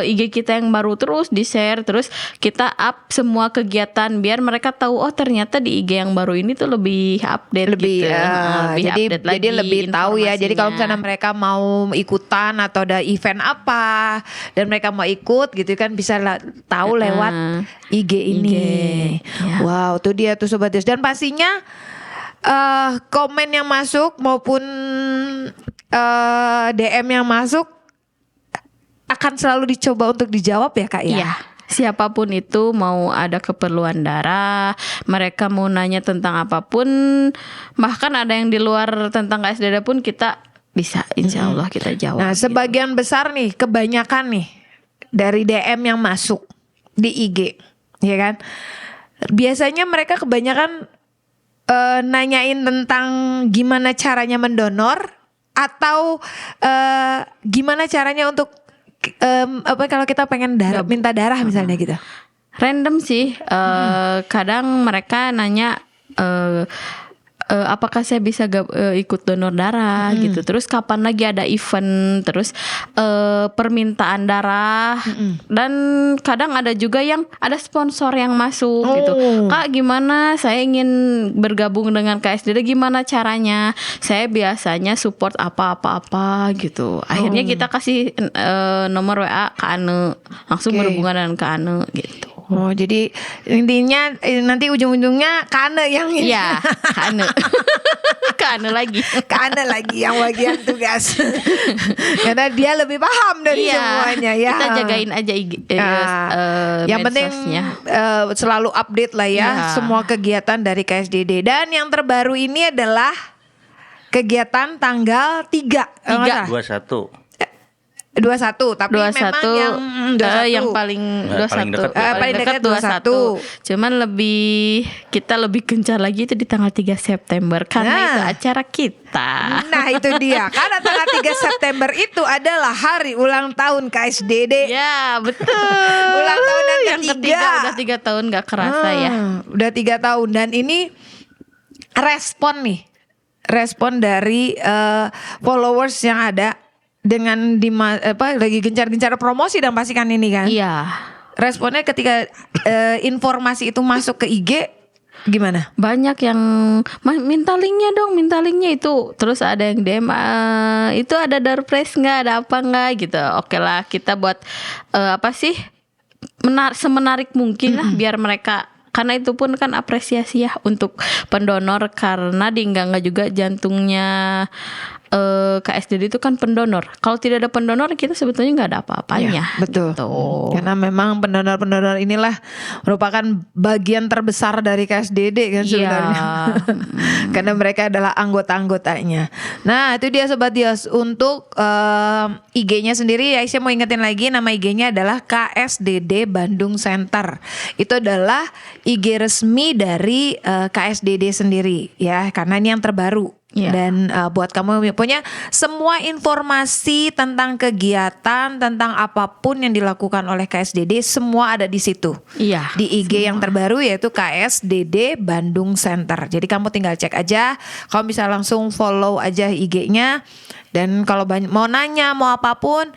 IG kita yang baru, terus di share, terus kita up semua kegiatan biar mereka tahu oh ternyata di IG yang baru ini tuh lebih update gitu. Jadi update jadi lagi lebih tahu ya. Jadi kalau informasinya. misalnya mereka mau ikutan atau ada event apa dan mereka mau ikut gitu kan bisa tahu lewat IG ini. Ya. Wow, tuh dia tuh Sobat Yos. Dan pastinya komen yang masuk maupun DM yang masuk akan selalu dicoba untuk dijawab ya Kak ya. Iya. Siapapun itu mau ada keperluan darah, mereka mau nanya tentang apapun, bahkan ada yang di luar tentang KSDD pun kita bisa, insya Allah kita jawab. Nah, sebagian besar nih, kebanyakan nih dari DM yang masuk di IG, ya kan? Biasanya mereka kebanyakan nanyain tentang gimana caranya mendonor atau gimana caranya untuk kalau kita pengen minta darah misalnya gitu. Random sih, kadang mereka nanya apakah saya bisa ikut donor darah gitu. Terus kapan lagi ada event, terus permintaan darah, dan kadang ada juga yang ada sponsor yang masuk gitu. Kak, gimana saya ingin bergabung dengan KSDD, gimana caranya? Saya biasanya support apa gitu. Akhirnya kita kasih nomor WA ke Ane, langsung berhubungan dengan Kak Ane gitu. Oh, jadi intinya nanti ujung-ujungnya Kane yang ini. Iya, Kane. Kane lagi. Kane lagi yang bagian tugas. Karena dia lebih paham dari semuanya ya. Kita jagain aja yang penting selalu update lah ya semua kegiatan dari KSDD. Dan yang terbaru ini adalah kegiatan tanggal 3 21, tapi 21, memang yang paling 21 paling dekat 21. Cuman kita lebih gencar lagi itu di tanggal 3 September karena itu acara kita. Nah, itu dia. Karena tanggal 3 September itu adalah hari ulang tahun KSDD. Ya, betul. Ulang tahun yang ketiga. Udah 3 tahun gak kerasa ya. Udah 3 tahun dan ini respon dari followers yang ada dengan lagi gencar-gencar promosi dan pastikan ini kan. Iya. Responnya ketika informasi itu masuk ke IG gimana? Banyak yang minta linknya itu. Terus ada yang DM itu ada door prize nggak, ada apa nggak gitu. Oke lah, kita buat semenarik mungkin lah biar mereka, karena itu pun kan apresiasi ya untuk pendonor, karena di enggak juga jantungnya KSDD itu kan pendonor. Kalau tidak ada pendonor kita sebetulnya nggak ada apa-apanya. Ya, betul. Gitu. Karena memang pendonor-pendonor inilah merupakan bagian terbesar dari KSDD kan sebenarnya. Karena mereka adalah anggota-anggotanya. Nah, itu dia Sobat Dios. Untuk IG-nya sendiri, Aisyah mau ingetin lagi, nama IG-nya adalah KSDD Bandung Center. Itu adalah IG resmi dari KSDD sendiri ya, karena ini yang terbaru. Dan buat kamu yang punya semua informasi tentang kegiatan, tentang apapun yang dilakukan oleh KSDD, semua ada di situ. Iya. Di IG yang terbaru yaitu KSDD Bandung Center. Jadi kamu tinggal cek aja, kamu bisa langsung follow aja IG-nya. Dan kalau mau nanya, mau apapun,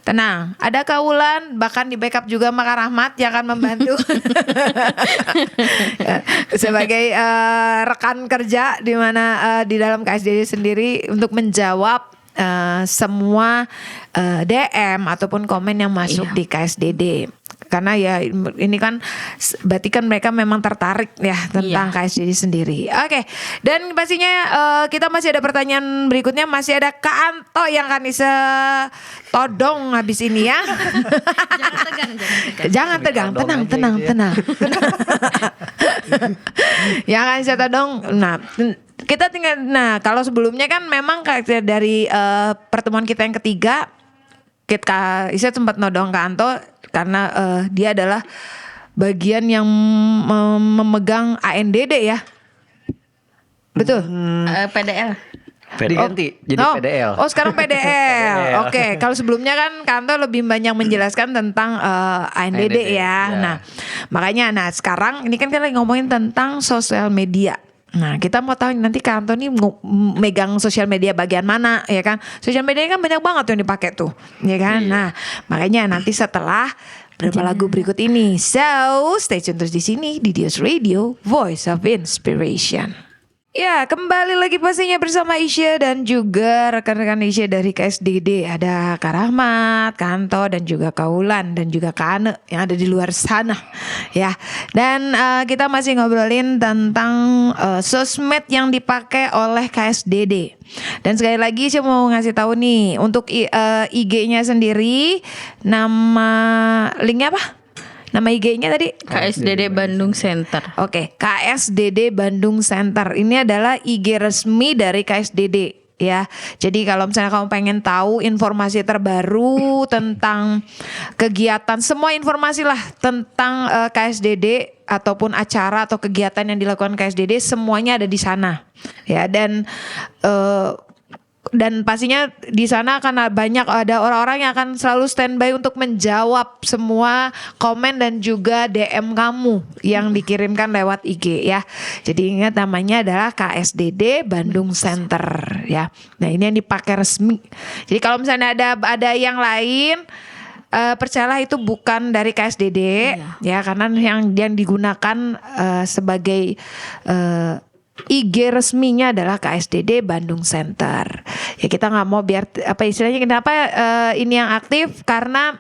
tenang, ada Kaulan, bahkan di backup juga Maka Rahmat yang akan membantu sebagai rekan kerja di mana di dalam KSDD sendiri untuk menjawab semua DM ataupun komen yang masuk di KSDD. Karena ya ini kan berarti kan mereka memang tertarik ya tentang KSDD sendiri. Oke. Dan pastinya kita masih ada pertanyaan berikutnya, masih ada Kak Anto yang akan todong habis ini ya. Jangan tegang. Tenang. Yang akan saya todong. Nah, kita tinggal. Nah, kalau sebelumnya kan memang dari pertemuan kita yang ketiga, saya sempat nodong Kak Anto karena dia adalah bagian yang memegang ANDD ya. Betul. PDL. Diganti jadi PDL. Oh, sekarang PDL. Oke, kalau sebelumnya kan Kanto lebih banyak menjelaskan tentang ANDD ya. Nah, makanya sekarang ini kan kita lagi ngomongin tentang sosial media. Nah, kita mau tahu nanti Kak Anto nih megang sosial media bagian mana ya kan? Sosial media kan banyak banget yang dipakai tuh, ya kan? Nah, makanya nanti setelah beberapa lagu berikut ini. So, stay tune terus di sini di Dios Radio, Voice of Inspiration. Ya, kembali lagi pastinya bersama Isya dan juga rekan-rekan Isya dari KSDD. Ada Kak Rahmat, Kanto, dan juga Kaulan, dan juga Kak Ane yang ada di luar sana. Ya, dan kita masih ngobrolin tentang sosmed yang dipakai oleh KSDD. Dan sekali lagi saya mau ngasih tahu nih, untuk IG-nya sendiri, nama linknya apa? Nama IG-nya tadi? KSDD Bandung Center. Oke, KSDD Bandung Center. Ini adalah IG resmi dari KSDD ya. Jadi kalau misalnya kamu pengen tahu informasi terbaru tentang kegiatan, semua informasi lah tentang KSDD ataupun acara atau kegiatan yang dilakukan KSDD, semuanya ada di sana. Ya, dan Dan pastinya di sana akan banyak ada orang-orang yang akan selalu standby untuk menjawab semua komen dan juga DM kamu yang dikirimkan lewat IG ya. Jadi ingat namanya adalah KSDD Bandung Center ya. Nah ini yang dipakai resmi. Jadi kalau misalnya ada yang lain, percayalah itu bukan dari KSDD ya, karena yang digunakan sebagai IG resminya adalah KSDD Bandung Center. Ya kita nggak mau biar apa istilahnya, kenapa ini yang aktif, karena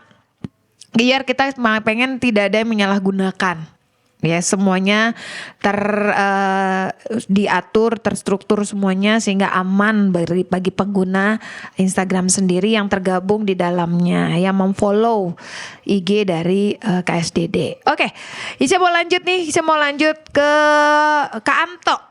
biar kita pengen tidak ada yang menyalahgunakan. Ya semuanya diatur, terstruktur semuanya sehingga aman bagi pengguna Instagram sendiri yang tergabung di dalamnya, yang memfollow IG dari KSDD. Oke, Ica mau lanjut ke Kak Anto.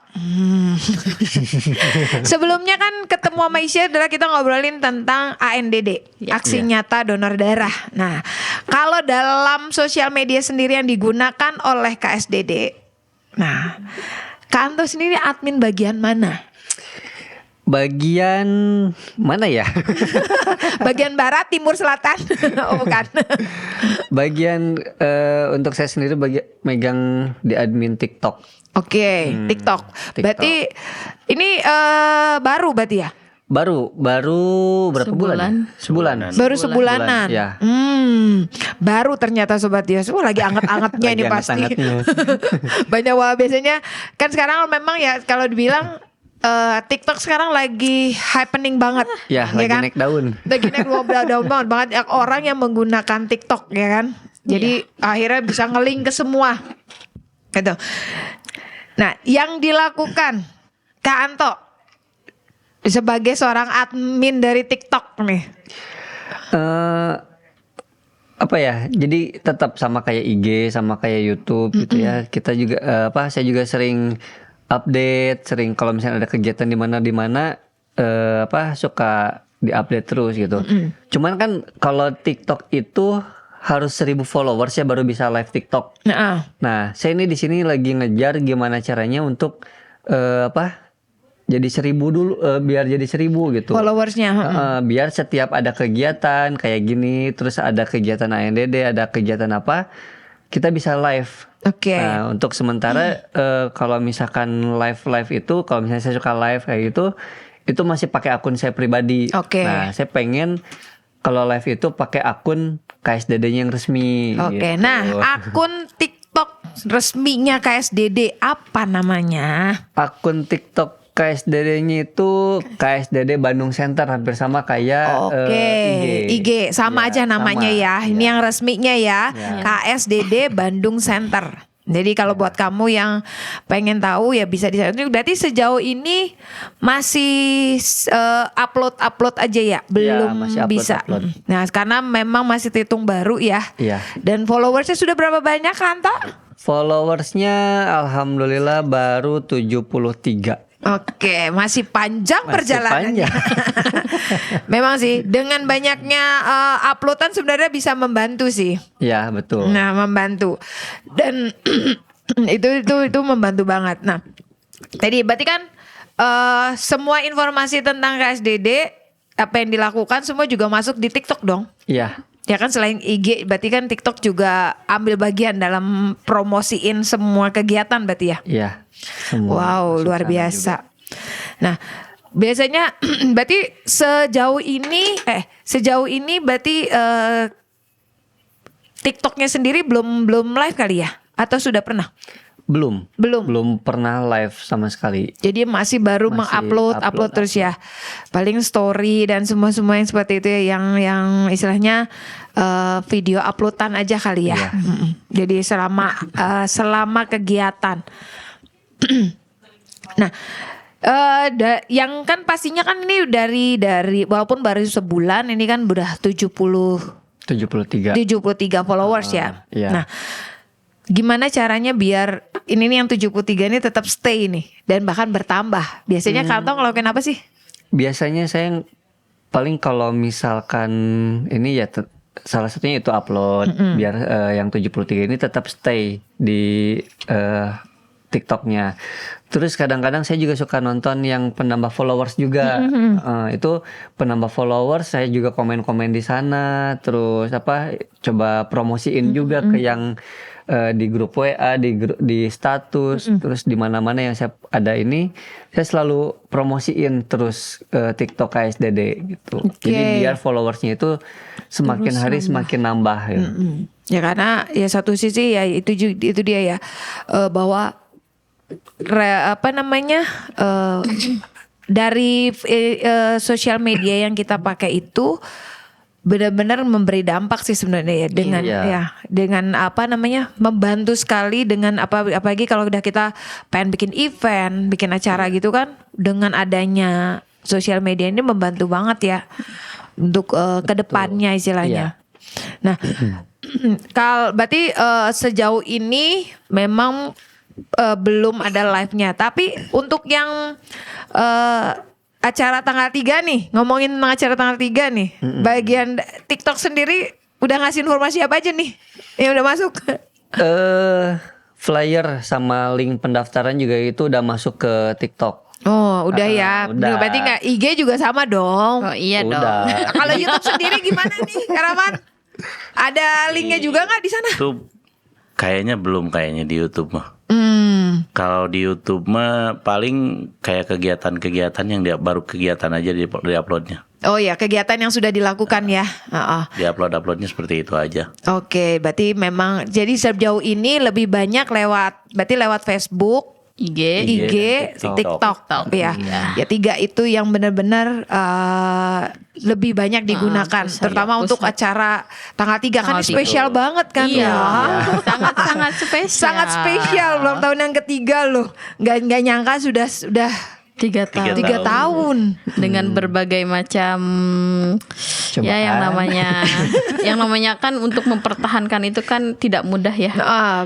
Sebelumnya kan ketemu sama Isya adalah kita ngobrolin tentang ANDD, aksi nyata donor darah. Nah, kalau dalam sosial media sendiri yang digunakan oleh KSDD, nah, Kak Anto sendiri admin bagian mana? Bagian mana ya? Bagian barat, timur, selatan? Oh bukan. Bagian untuk saya sendiri megang di admin TikTok. Oke, TikTok. Berarti ini baru berarti ya? Baru berapa bulan? Sebulan. Baru sebulanan. Ya. Baru ternyata Sobat Dios. Lagi anget-angetnya ini pasti. Banyak biasanya kan sekarang memang ya kalau dibilang TikTok sekarang lagi happening banget. Ya, lagi kan? naik daun. Lagi naik daun banget orang yang menggunakan TikTok ya kan. Jadi akhirnya bisa nge-link ke semua. Gitu. Nah, yang dilakukan Kak Anto sebagai seorang admin dari TikTok nih. Apa ya? Jadi tetap sama kayak IG, sama kayak YouTube gitu ya. Kita juga saya juga sering update, kalau misalnya ada kegiatan di mana suka diupdate terus gitu. Cuman kan kalau TikTok itu harus 1.000 followers ya baru bisa live TikTok. Nah, saya ini di sini lagi ngejar gimana caranya untuk jadi 1.000 dulu, biar jadi 1.000 gitu. Followersnya. Biar setiap ada kegiatan kayak gini, terus ada kegiatan ANDD, ada kegiatan apa, kita bisa live. Oke. Nah, untuk sementara kalau misalkan live itu, kalau misalnya saya suka live kayak gitu, itu masih pakai akun saya pribadi. Oke. Nah, saya pengen kalau live itu pakai akun KSDD-nya yang resmi. Oke, gitu. nah akun TikTok resminya KSDD apa namanya? Akun TikTok KSDD-nya itu KSDD Bandung Center, hampir sama kayak IG sama aja namanya sama, ya. Ini yang resminya ya, Ya. KSDD Bandung Center. Jadi kalau buat kamu yang pengen tahu ya bisa di sana. Berarti sejauh ini masih upload aja ya, belum masih bisa. upload. Nah, karena memang masih terhitung baru ya. Iya. Dan followersnya sudah berapa banyak, Kanto? Followersnya alhamdulillah baru 73. Oke, masih panjang perjalanannya. Memang sih dengan banyaknya uploadan sebenarnya bisa membantu sih. Ya, betul. Nah, membantu. Dan itu membantu banget. Nah, tadi berarti kan semua informasi tentang KSDD apa yang dilakukan semua juga masuk di TikTok dong. Iya. Ya kan selain IG berarti kan TikTok juga ambil bagian dalam promosiin semua kegiatan berarti ya. Iya. Wow, luar biasa. Nah, biasanya berarti sejauh ini berarti TikToknya sendiri belum live kali ya? Atau sudah pernah? Belum pernah live sama sekali. Jadi masih baru mengupload terus ya. Paling story dan semua yang seperti itu ya, yang istilahnya video uploadan aja kali ya. Iya. Jadi selama kegiatan. Nah, yang kan pastinya kan ini dari walaupun baru sebulan ini kan udah 73 followers ya. Iya. Nah, gimana caranya biar ini nih yang 73 ini tetap stay nih dan bahkan bertambah? Biasanya Kantong ngelakuin apa sih? Biasanya saya paling kalau misalkan ini ya salah satunya itu upload biar yang 73 ini tetap stay di TikToknya. Terus kadang-kadang saya juga suka nonton yang penambah followers juga. Itu penambah followers, saya juga komen-komen di sana. Terus coba promosiin juga ke yang di grup WA, di status, terus di mana-mana yang saya ada ini, saya selalu promosiin terus TikTok KSDD gitu. Jadi biar followersnya itu semakin hari semakin nambah ya. Ya karena ya satu sisi ya itu dia ya, bahwa dari sosial media yang kita pakai itu benar-benar memberi dampak sih sebenarnya ya, dengan dengan membantu sekali, dengan apalagi kalau udah kita pengen bikin event, bikin acara gitu kan, dengan adanya sosial media ini membantu banget ya untuk kedepannya istilahnya. Nah, berarti sejauh ini memang belum ada live-nya, tapi untuk yang acara tanggal 3 nih, ngomongin tentang acara tanggal 3 nih, bagian TikTok sendiri udah ngasih informasi apa aja nih yang udah masuk? Flyer sama link pendaftaran juga itu udah masuk ke TikTok. Oh udah ya, udah. Berarti nggak IG juga sama dong? Oh iya Udah. dong. Kalau YouTube sendiri gimana nih, Karaman? Ada linknya juga nggak di sana? Itu kayaknya belum, kayaknya di YouTube mah. Kalau di YouTube mah paling kayak kegiatan-kegiatan yang baru kegiatan aja di uploadnya. Oh ya, kegiatan yang sudah dilakukan ya. Di uploadnya seperti itu aja. Oke, berarti memang jadi sejauh ini lebih banyak lewat Facebook, IG, TikTok. Ya. Ya 3 itu yang benar-benar lebih banyak digunakan, terutama untuk acara tanggal 3 kan ini spesial banget kan ya. Sangat-sangat spesial. Sangat spesial ulang tahun yang ketiga loh. Nggak nyangka sudah 3 tahun. 3 tahun Dengan berbagai macam Cobaan. ya yang namanya kan untuk mempertahankan itu kan tidak mudah ya.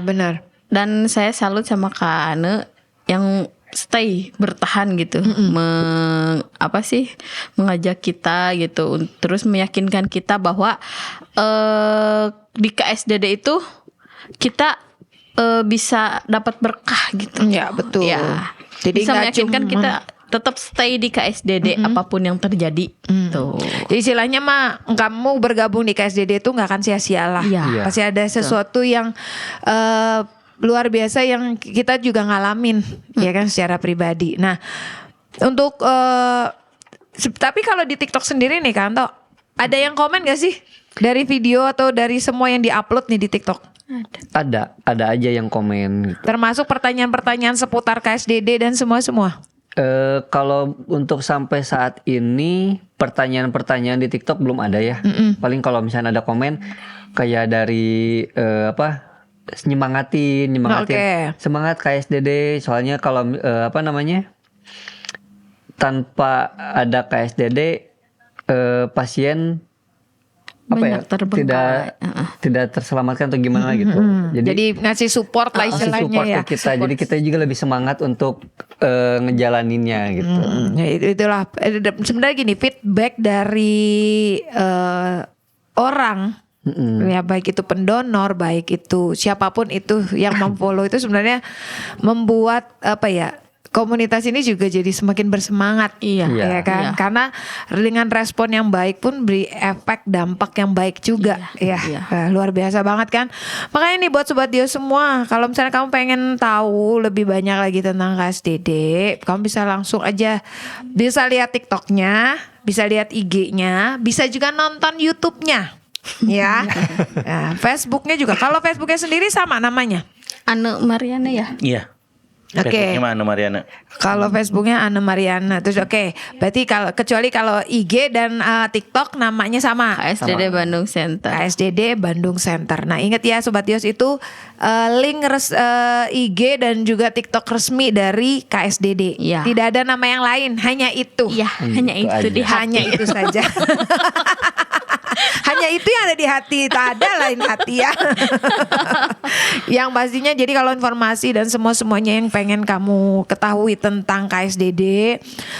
Benar. Dan saya salut sama Kak Ane yang stay bertahan gitu, mengajak kita gitu, terus meyakinkan kita bahwa di KSDD itu kita bisa dapat berkah gitu. Ya betul. Ya. Jadi bisa nggak meyakinkan cuma- kita tetap stay di KSDD apapun yang terjadi. Tuh. Jadi istilahnya mah kamu bergabung di KSDD itu nggak akan sia-sia lah. Iya. Pasti ada sesuatu yang luar biasa yang kita juga ngalamin, ya kan, secara pribadi. Nah, untuk tapi kalau di TikTok sendiri nih Kanto, ada yang komen gak sih dari video atau dari semua yang diupload nih di TikTok? Ada aja yang komen gitu. Termasuk pertanyaan-pertanyaan seputar KSDD dan semua. Kalau untuk sampai saat ini pertanyaan-pertanyaan di TikTok belum ada ya. Paling kalau misalnya ada komen kayak dari nyemangatin, Oke. semangat KSDD. Soalnya kalau tanpa ada KSDD pasien Banyak terbengkalai. tidak terselamatkan atau gimana gitu. Jadi ngasih support lah kasih istilahnya support ya. ke kita. Jadi kita juga lebih semangat untuk ngejalaninnya gitu. Ya, itulah sebenarnya gini, feedback dari orang, ya baik itu pendonor, baik itu siapapun itu yang memfollow itu sebenarnya membuat komunitas ini juga jadi semakin bersemangat. Iya. Ya kan? Iya. Karena dengan respon yang baik pun beri efek dampak yang baik juga. Iya. Luar biasa banget kan. Makanya nih buat Sobat Dio semua, kalau misalnya kamu pengen tahu lebih banyak lagi tentang KSDD, kamu bisa langsung aja bisa lihat TikToknya, bisa lihat IG-nya, bisa juga nonton YouTube-nya. Ya. Nah, Facebook-nya juga. Kalau Facebook-nya sendiri sama namanya. Ane Mariana ya. Iya. Oke. Facebooknya mana Mariana? Kalau Facebooknya Anne Mariana, terus berarti kecuali kalau IG dan TikTok namanya sama. KSDD Bandung Center. KSDD Bandung Center. Nah ingat ya Sobat Dios, itu link IG dan juga TikTok resmi dari KSDD. Iya. Tidak ada nama yang lain, hanya itu. Iya, hanya itu aja. di hati. Hanya itu saja. Hanya itu yang ada di hati, tak ada lain hati ya. Yang pastinya jadi kalau informasi dan semuanya yang pengen kamu ketahui tentang KSDD,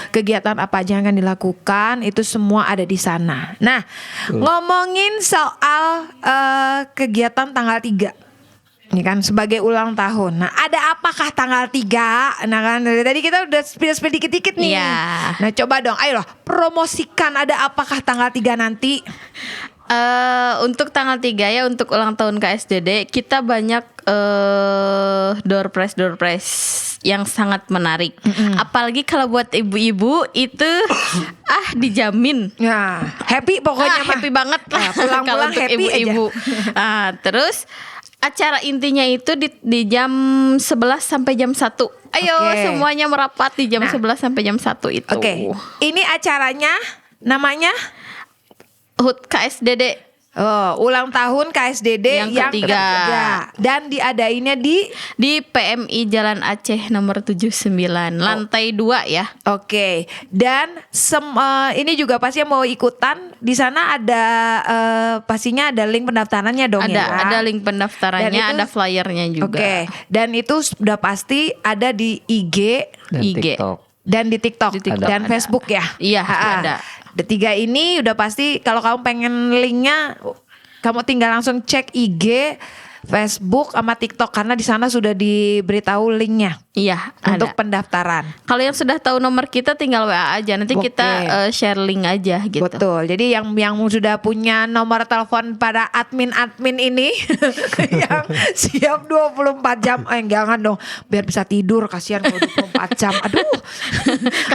kegiatan apa aja yang akan dilakukan, itu semua ada di sana. Nah, ngomongin soal kegiatan tanggal 3. Ini kan sebagai ulang tahun. Nah, ada apakah tanggal 3? Nah kan dari tadi kita udah spill dikit-dikit nih. Iya. Nah, coba dong, ayo loh, promosikan ada apakah tanggal 3 nanti? Untuk tanggal 3 ya, untuk ulang tahun KSDD kita banyak door prize yang sangat menarik. Apalagi kalau buat ibu-ibu itu dijamin. Ya, happy pokoknya mah. Happy banget lah Pulang-pulang kalau untuk happy ibu-ibu. Terus acara intinya itu di jam 11 sampai jam 1. Ayo Oke. semuanya merapat di jam Nah. 11 sampai jam 1 itu. Oke. Ini acaranya namanya HUT KSDD ulang tahun KSDD Yang yang ketiga. dan diadainnya di PMI Jalan Aceh nomor 79 lantai 2 ya. Oke. Dan ini juga pasti yang mau ikutan di sana ada pastinya ada link pendaftarannya dong ya. Ada link pendaftarannya, Dan itu- ada flyernya juga. Oke. Dan itu sudah pasti ada di IG Dan IG. TikTok. dan di TikTok, Di TikTok dan ada. Facebook ya. Iya, Ha-ha. ada. Tiga ini udah pasti kalau kamu pengen linknya kamu tinggal langsung cek IG, Facebook sama TikTok karena di sana sudah diberitahu linknya Iya, untuk ada. pendaftaran. Kalau yang sudah tahu nomor kita tinggal WA aja. Nanti Oke. kita share link aja gitu. Betul. Jadi yang sudah punya nomor telepon pada admin ini yang siap 24 jam. Jangan dong, biar bisa tidur, kasihan kalau 24 jam. Aduh.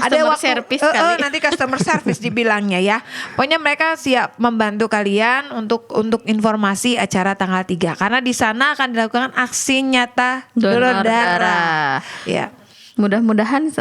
Customer service kali. nanti customer service dibilangnya ya. Pokoknya mereka siap membantu kalian untuk informasi acara tanggal 3 karena di sana akan dilakukan aksi nyata donor darah. Ya. Mudah-mudahan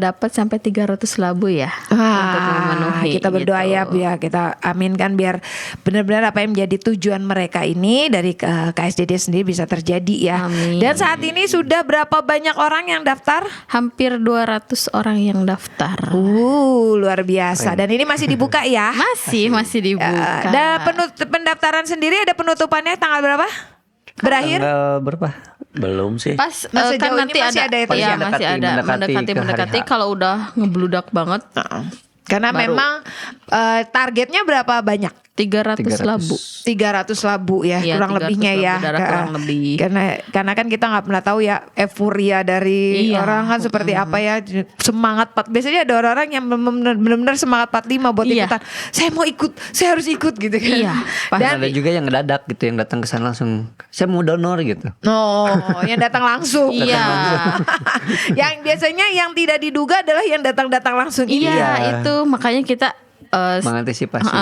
dapat sampai 300 labu ya untuk memenuhi. Kita berdoa gitu. ya, kita aminkan biar benar-benar apa yang menjadi tujuan mereka ini dari KSDD sendiri bisa terjadi ya. Amin. Dan saat ini sudah berapa banyak orang yang daftar? Hampir 200 orang yang daftar. Luar biasa. Dan ini masih dibuka ya. Masih dibuka. Dan pendaftaran sendiri ada penutupannya tanggal berapa? Berakhir? Tanggal berapa? Belum sih. Pas Nah, kan sejauh ini nanti masih ada itu iya, ya? masih ada Mendekati ke hari mendekati H. kalau udah ngebludak banget Karena Baru. memang targetnya berapa banyak? 300 labu. 300 labu ya, Iya, kurang 300 lebihnya labu ya. darah kurang lebih. Karena kan kita nggak pernah tahu ya euforia dari Iya. orang kan seperti apa ya, semangat. Biasanya ada orang-orang yang benar-benar semangat 45 buat Iya. ikutan. Saya mau ikut, saya harus ikut gitu kan. Iya, Dan Ada juga yang ngedadak gitu, yang datang ke sana langsung saya mau donor gitu. yang datang langsung. Iya. Yang biasanya yang tidak diduga adalah yang datang langsung. Iya, itu makanya kita Mengantisipasi.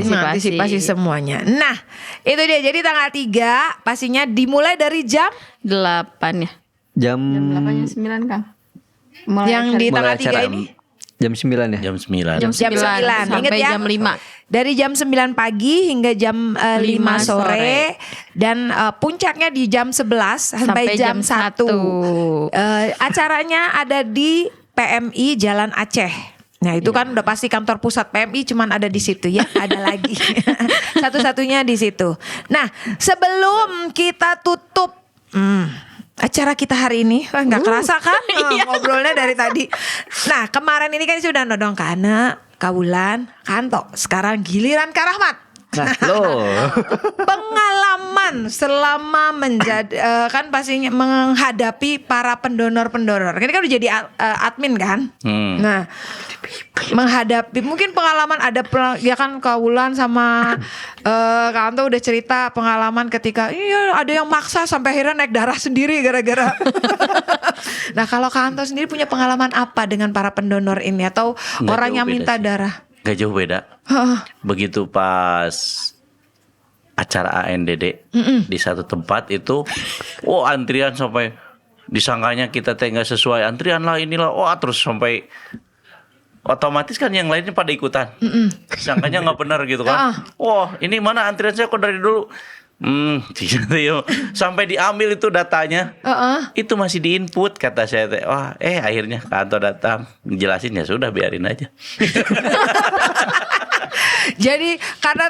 Mengantisipasi semuanya. Nah, itu dia. Jadi tanggal 3 pastinya dimulai dari jam 8 ya. Jam 8 9 Kang. Mulai yang di acara- tanggal mulai 3 acara ini jam 9 ya. Jam 9. jam jam 9. sampai Ingat ya. jam 5. Dari jam 9 pagi hingga jam 5 sore dan puncaknya di jam 11 sampai jam 1. 1. Acaranya ada di PMI Jalan Aceh. Nah itu kan udah pasti kantor pusat PMI cuman ada di situ ya, ada lagi satu-satunya di situ. Nah sebelum kita tutup acara kita hari ini, nggak kerasa kan ngobrolnya dari tadi. Nah kemarin ini kan sudah nodong Kana, Kawulan, Kanto. Sekarang giliran Kak Rahmat. Nah, loh. Pengalaman selama menjadi kan pastinya menghadapi para pendonor-pendonor. Ini kan udah jadi admin kan. Nah, menghadapi mungkin pengalaman ada ya kan Kawulan sama Kak Anto udah cerita pengalaman ketika iya ada yang maksa sampai akhirnya naik darah sendiri gara-gara. Nah, kalau Kak Anto sendiri punya pengalaman apa dengan para pendonor ini atau Nggak orang jauh yang beda minta sih. darah? Gak jauh beda. Begitu pas acara ANDD di satu tempat itu, antrian sampai disangkanya kita teh nggak sesuai antrian lah inilah, terus sampai otomatis kan yang lainnya pada ikutan, disangkanya nggak benar gitu kan. Ini mana antrian saya kok dari dulu. Sampai diambil itu datanya, itu masih diinput kata saya teh. Akhirnya kantor datang jelasin ya sudah biarin aja. Jadi karena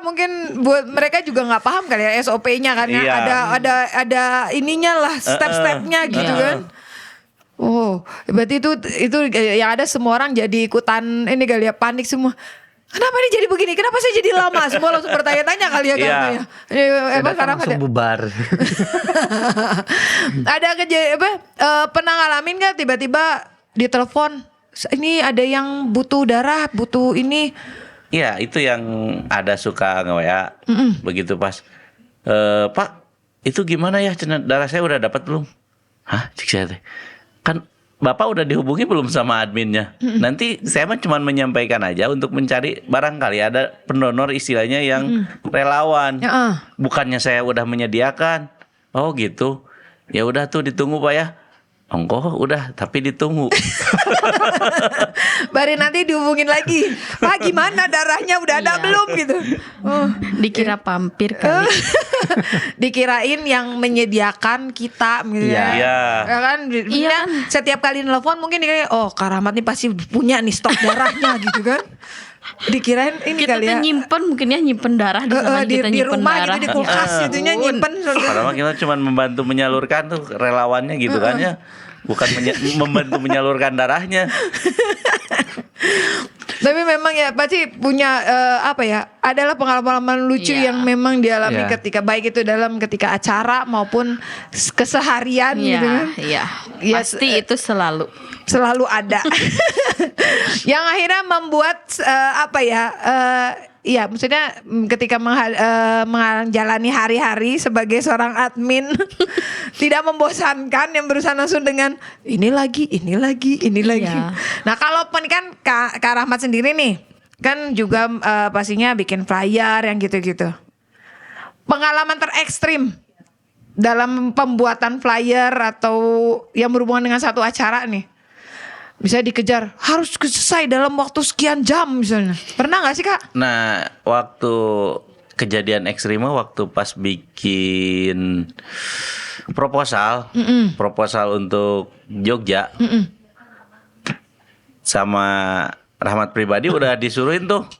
mungkin buat mereka juga nggak paham kali ya SOP-nya kan ya. Iya. Ada ininya lah step-stepnya gitu kan. Berarti itu yang ada semua orang jadi ikutan ini kali ya, panik semua. kenapa ini jadi begini? Kenapa saya jadi lama? Semua langsung bertanya-tanya kali ya Iya. karena ya. Saya Emang datang karena langsung bubar. ada pernah ngalamin nggak tiba-tiba ditelepon, ini ada yang butuh darah, butuh ini. Iya, itu yang ada suka nge-WA. Begitu pas, Pak, itu gimana ya? Darah saya udah dapat belum? Hah, cik saya teh. Kan Bapak udah dihubungi belum sama adminnya? Nanti saya mah cuma menyampaikan aja untuk mencari barangkali ada pendonor istilahnya yang relawan. Bukannya saya udah menyediakan. Oh gitu. Ya udah tuh ditunggu Pak ya. Ongkoh udah, tapi ditunggu. Baru nanti dihubungin lagi. Pak gimana darahnya udah ada Iya. belum gitu. Dikira pampir kali. Dikirain yang menyediakan kita gitu Iya. Iya. Ya kan, Iya kan. setiap kali nelfon mungkin dikira, oh Kak Rahmat nih pasti punya nih stok darahnya gitu kan. Dikirain ini Kita kali tuh ya. nyimpen darah di sana, kita di nyimpen rumah darah. gitu di kulkas gitunya nyimpen. Padahal kita cuma membantu menyalurkan tuh relawannya gitu kan ya. Bukan membantu menyalurkan darahnya. Tapi memang ya pasti punya adalah pengalaman lucu Iya. yang memang dialami Iya. ketika baik itu ketika acara maupun keseharian gitu kan. Iya, Ya, pasti itu selalu. Selalu ada. Yang akhirnya membuat ya maksudnya ketika menjalani hari-hari sebagai seorang admin tidak membosankan, yang berusaha langsung dengan ini lagi. Iya. Nah kalaupun kan Kak Rahmat sendiri nih kan juga pastinya bikin flyer yang gitu-gitu. Pengalaman terekstrim dalam pembuatan flyer atau yang berhubungan dengan satu acara nih. Bisa dikejar, harus selesai dalam waktu sekian jam misalnya. Pernah gak sih Kak? Nah, waktu kejadian ekstrimnya waktu pas bikin proposal untuk Jogja sama Rahmat pribadi udah disuruhin tuh,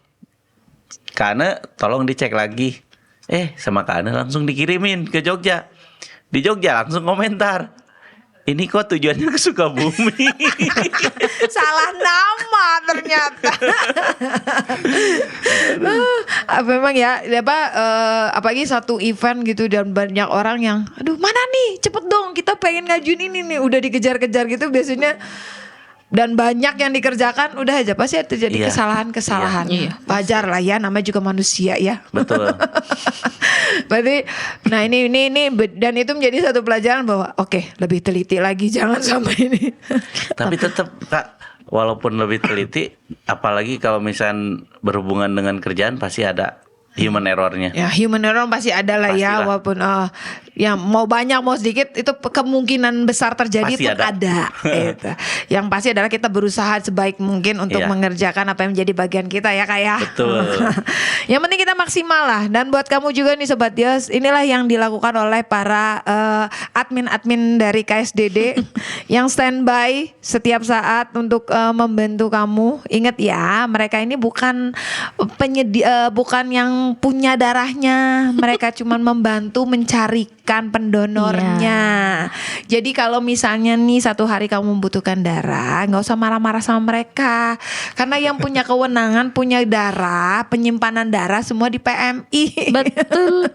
karena tolong dicek lagi. Sama Kak langsung dikirimin ke Jogja. Di Jogja langsung komentar, ini kok tujuannya ke Sukabumi. Salah nama ternyata. Memang ya, apalagi satu event gitu dan banyak orang yang, aduh mana nih, cepet dong kita pengen ngajuin ini nih, udah dikejar-kejar gitu biasanya. Dan banyak yang dikerjakan, udah aja pasti terjadi Iya. kesalahan-kesalahan. Iya. Wajar lah ya, namanya juga manusia ya. Betul. Berarti, nah ini dan itu menjadi satu pelajaran bahwa oke, lebih teliti lagi, jangan sampai ini. Tapi tetap Kak, walaupun lebih teliti, apalagi kalau misalnya berhubungan dengan kerjaan pasti ada human errornya. Ya human error pasti ada lah ya, Pastilah. walaupun ya mau banyak mau sedikit itu kemungkinan besar terjadi Pasti pun ada. Gitu. Yang pasti adalah kita berusaha sebaik mungkin untuk Iya. mengerjakan apa yang menjadi bagian kita ya Kak ya. Betul. Yang penting kita maksimal lah. Dan buat kamu juga nih Sobat Dios, inilah yang dilakukan oleh para admin-admin dari KSDD yang standby setiap saat untuk membantu kamu. Ingat ya, mereka ini bukan bukan yang punya darahnya, mereka cuma membantu mencarikan pendonornya. Jadi kalau misalnya nih satu hari kamu membutuhkan darah, nggak usah marah-marah sama mereka, karena yang punya kewenangan punya darah, penyimpanan darah semua di PMI. Betul.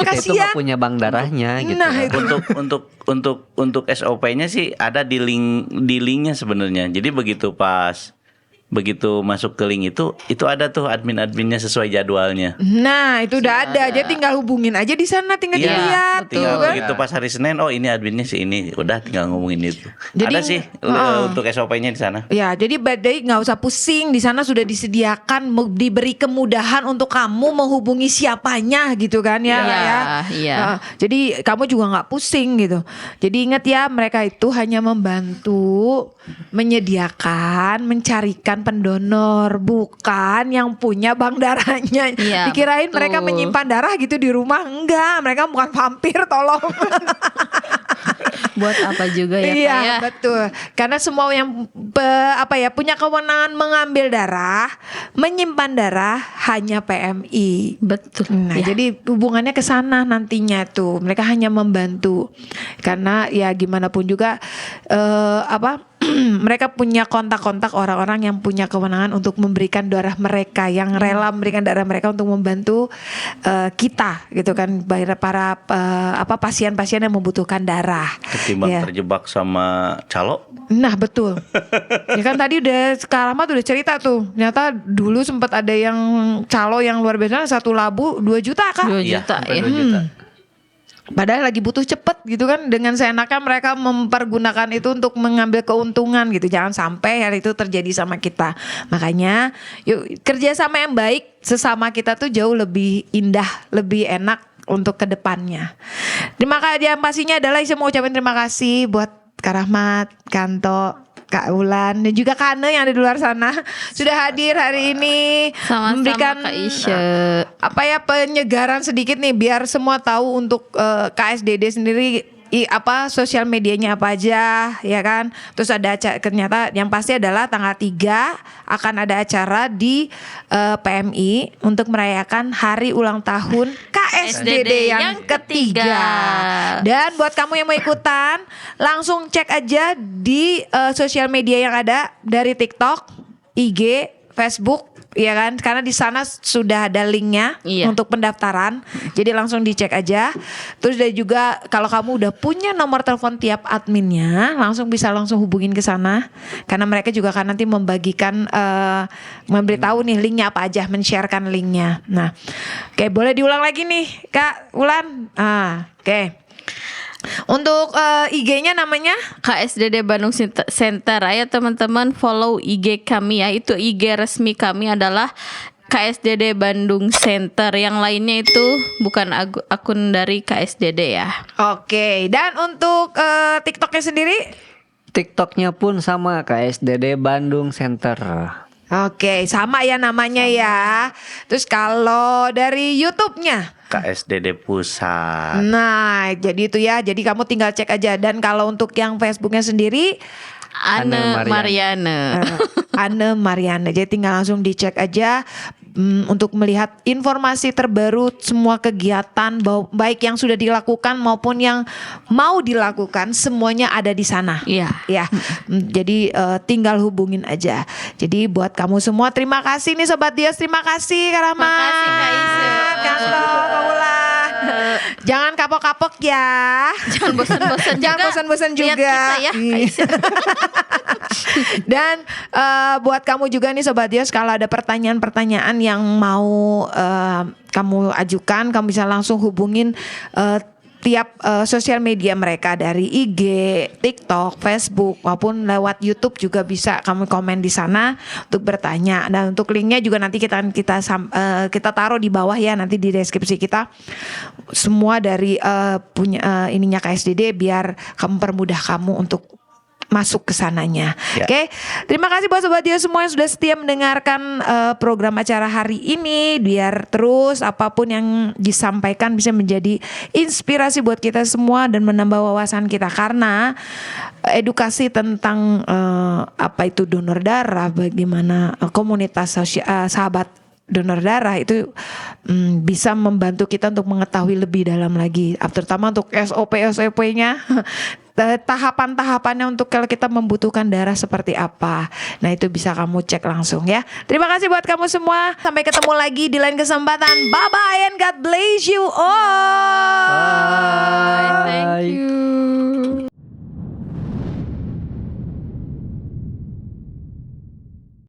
Kita itu nggak punya bank darahnya gitu. Nah, ya. itu. Untuk SOP-nya sih ada di linknya sebenarnya. Jadi begitu masuk ke link itu ada tuh admin-adminnya sesuai jadwalnya. Nah itu udah ada, jadi tinggal hubungin aja di sana, tinggal Iya, dilihat tuh tinggal kan. begitu pas hari Senin, oh ini adminnya si ini, udah tinggal ngomongin itu. Jadi, ada sih untuk SOP-nya di sana. Ya, jadi badai nggak usah pusing, di sana sudah disediakan, diberi kemudahan untuk kamu menghubungi siapanya gitu kan ya, Iya, Kak ya. iya. Jadi kamu juga nggak pusing gitu. Jadi ingat ya, mereka itu hanya membantu menyediakan, mencarikan pendonor, bukan yang punya bank darahnya. Iya, Dikirain betul. mereka menyimpan darah gitu di rumah, enggak, mereka bukan vampir, tolong. Buat apa juga ya Iya Kak ya? betul. Karena semua yang punya kewenangan mengambil darah, menyimpan darah hanya PMI. Betul. Nah, Ya. jadi hubungannya ke sana nantinya tuh. Mereka hanya membantu. Karena ya gimana pun juga mereka punya kontak-kontak orang-orang yang punya kewenangan untuk memberikan darah mereka, yang rela memberikan darah mereka untuk membantu kita gitu kan, para pasien-pasien yang membutuhkan darah. Ketimbang Ya. terjebak sama calo. Nah betul. Ya kan tadi udah Kak Rahmat udah cerita tuh. Ternyata dulu sempat ada yang calo yang luar biasa, 1 labu 2 juta Kak. 2 Iya, juta sampai ya. 2 juta. Padahal lagi butuh cepet gitu kan. Dengan seenaknya mereka mempergunakan itu untuk mengambil keuntungan gitu. Jangan sampai hal itu terjadi sama kita. Makanya yuk kerjasama yang baik sesama kita tuh jauh lebih indah, lebih enak untuk kedepannya. Terima kasih, yang pastinya adalah saya mau ucapin terima kasih buat Kak Rahmat, Kanto, Kak Ulan, dan juga Kane yang ada di luar sana sudah hadir hari ini. Sama-sama memberikan Kak Isya. penyegaran sedikit nih biar semua tahu untuk KSDD sendiri sosial medianya apa aja ya kan. Terus ada ternyata yang pasti adalah tanggal 3 akan ada acara di PMI untuk merayakan hari ulang tahun KSDD yang ketiga. Dan buat kamu yang mau ikutan langsung cek aja di sosial media yang ada dari TikTok, IG, Facebook. Iya kan, karena di sana sudah ada linknya untuk pendaftaran, jadi langsung dicek aja. Terus dan juga kalau kamu udah punya nomor telepon tiap adminnya, langsung hubungin ke sana, karena mereka juga akan nanti membagikan, memberitahu nih linknya apa aja, men-sharekan linknya. Nah, oke, boleh diulang lagi nih, Kak Ulan. Oke. Untuk IG-nya namanya KSDD Bandung Center. Ayo teman-teman follow IG kami ya. Itu IG resmi kami adalah KSDD Bandung Center. Yang lainnya itu bukan akun dari KSDD ya. Oke. Dan untuk TikToknya sendiri? TikToknya pun sama KSDD Bandung Center. Oke, sama ya namanya ya. Terus kalau dari YouTube-nya? KSDD Pusat. Nah, jadi itu ya. Jadi kamu tinggal cek aja. Dan kalau untuk yang Facebooknya sendiri, Anne Mariana. Anne Mariana. Jadi tinggal langsung dicek aja untuk melihat informasi terbaru semua kegiatan baik yang sudah dilakukan maupun yang mau dilakukan, semuanya ada di sana. Iya. Ya. Jadi tinggal hubungin aja. Jadi buat kamu semua terima kasih nih Sobat Dios, terima kasih Kak Rahmat. Makasih, Kak Isu. Kanto, Kak Ulan. Jangan kapok-kapok ya. Jangan bosan-bosan juga. Jangan bosan-bosan juga. Lihat kita ya, Kak Isu. Dan buat kamu juga nih Sobat Dios, kalau ada pertanyaan-pertanyaan yang mau kamu ajukan, kamu bisa langsung hubungin tiap sosial media mereka dari IG, TikTok, Facebook maupun lewat YouTube juga bisa kamu komen di sana untuk bertanya. Dan untuk linknya juga nanti kita taruh di bawah ya, nanti di deskripsi kita semua dari punya ininya KSDD biar kamu permudah kamu untuk masuk ke sananya. Ya. Oke. Terima kasih buat Sobat Dios semua yang sudah setia mendengarkan program acara hari ini. Biar terus apapun yang disampaikan bisa menjadi inspirasi buat kita semua dan menambah wawasan kita, karena edukasi tentang apa itu donor darah, bagaimana komunitas sahabat donor darah itu bisa membantu kita untuk mengetahui lebih dalam lagi, terutama untuk SOP-nya tahapan-tahapannya untuk kalau kita membutuhkan darah seperti apa. Nah itu bisa kamu cek langsung ya. Terima kasih buat kamu semua. Sampai ketemu lagi di lain kesempatan. Bye bye and God bless you all. Thank you.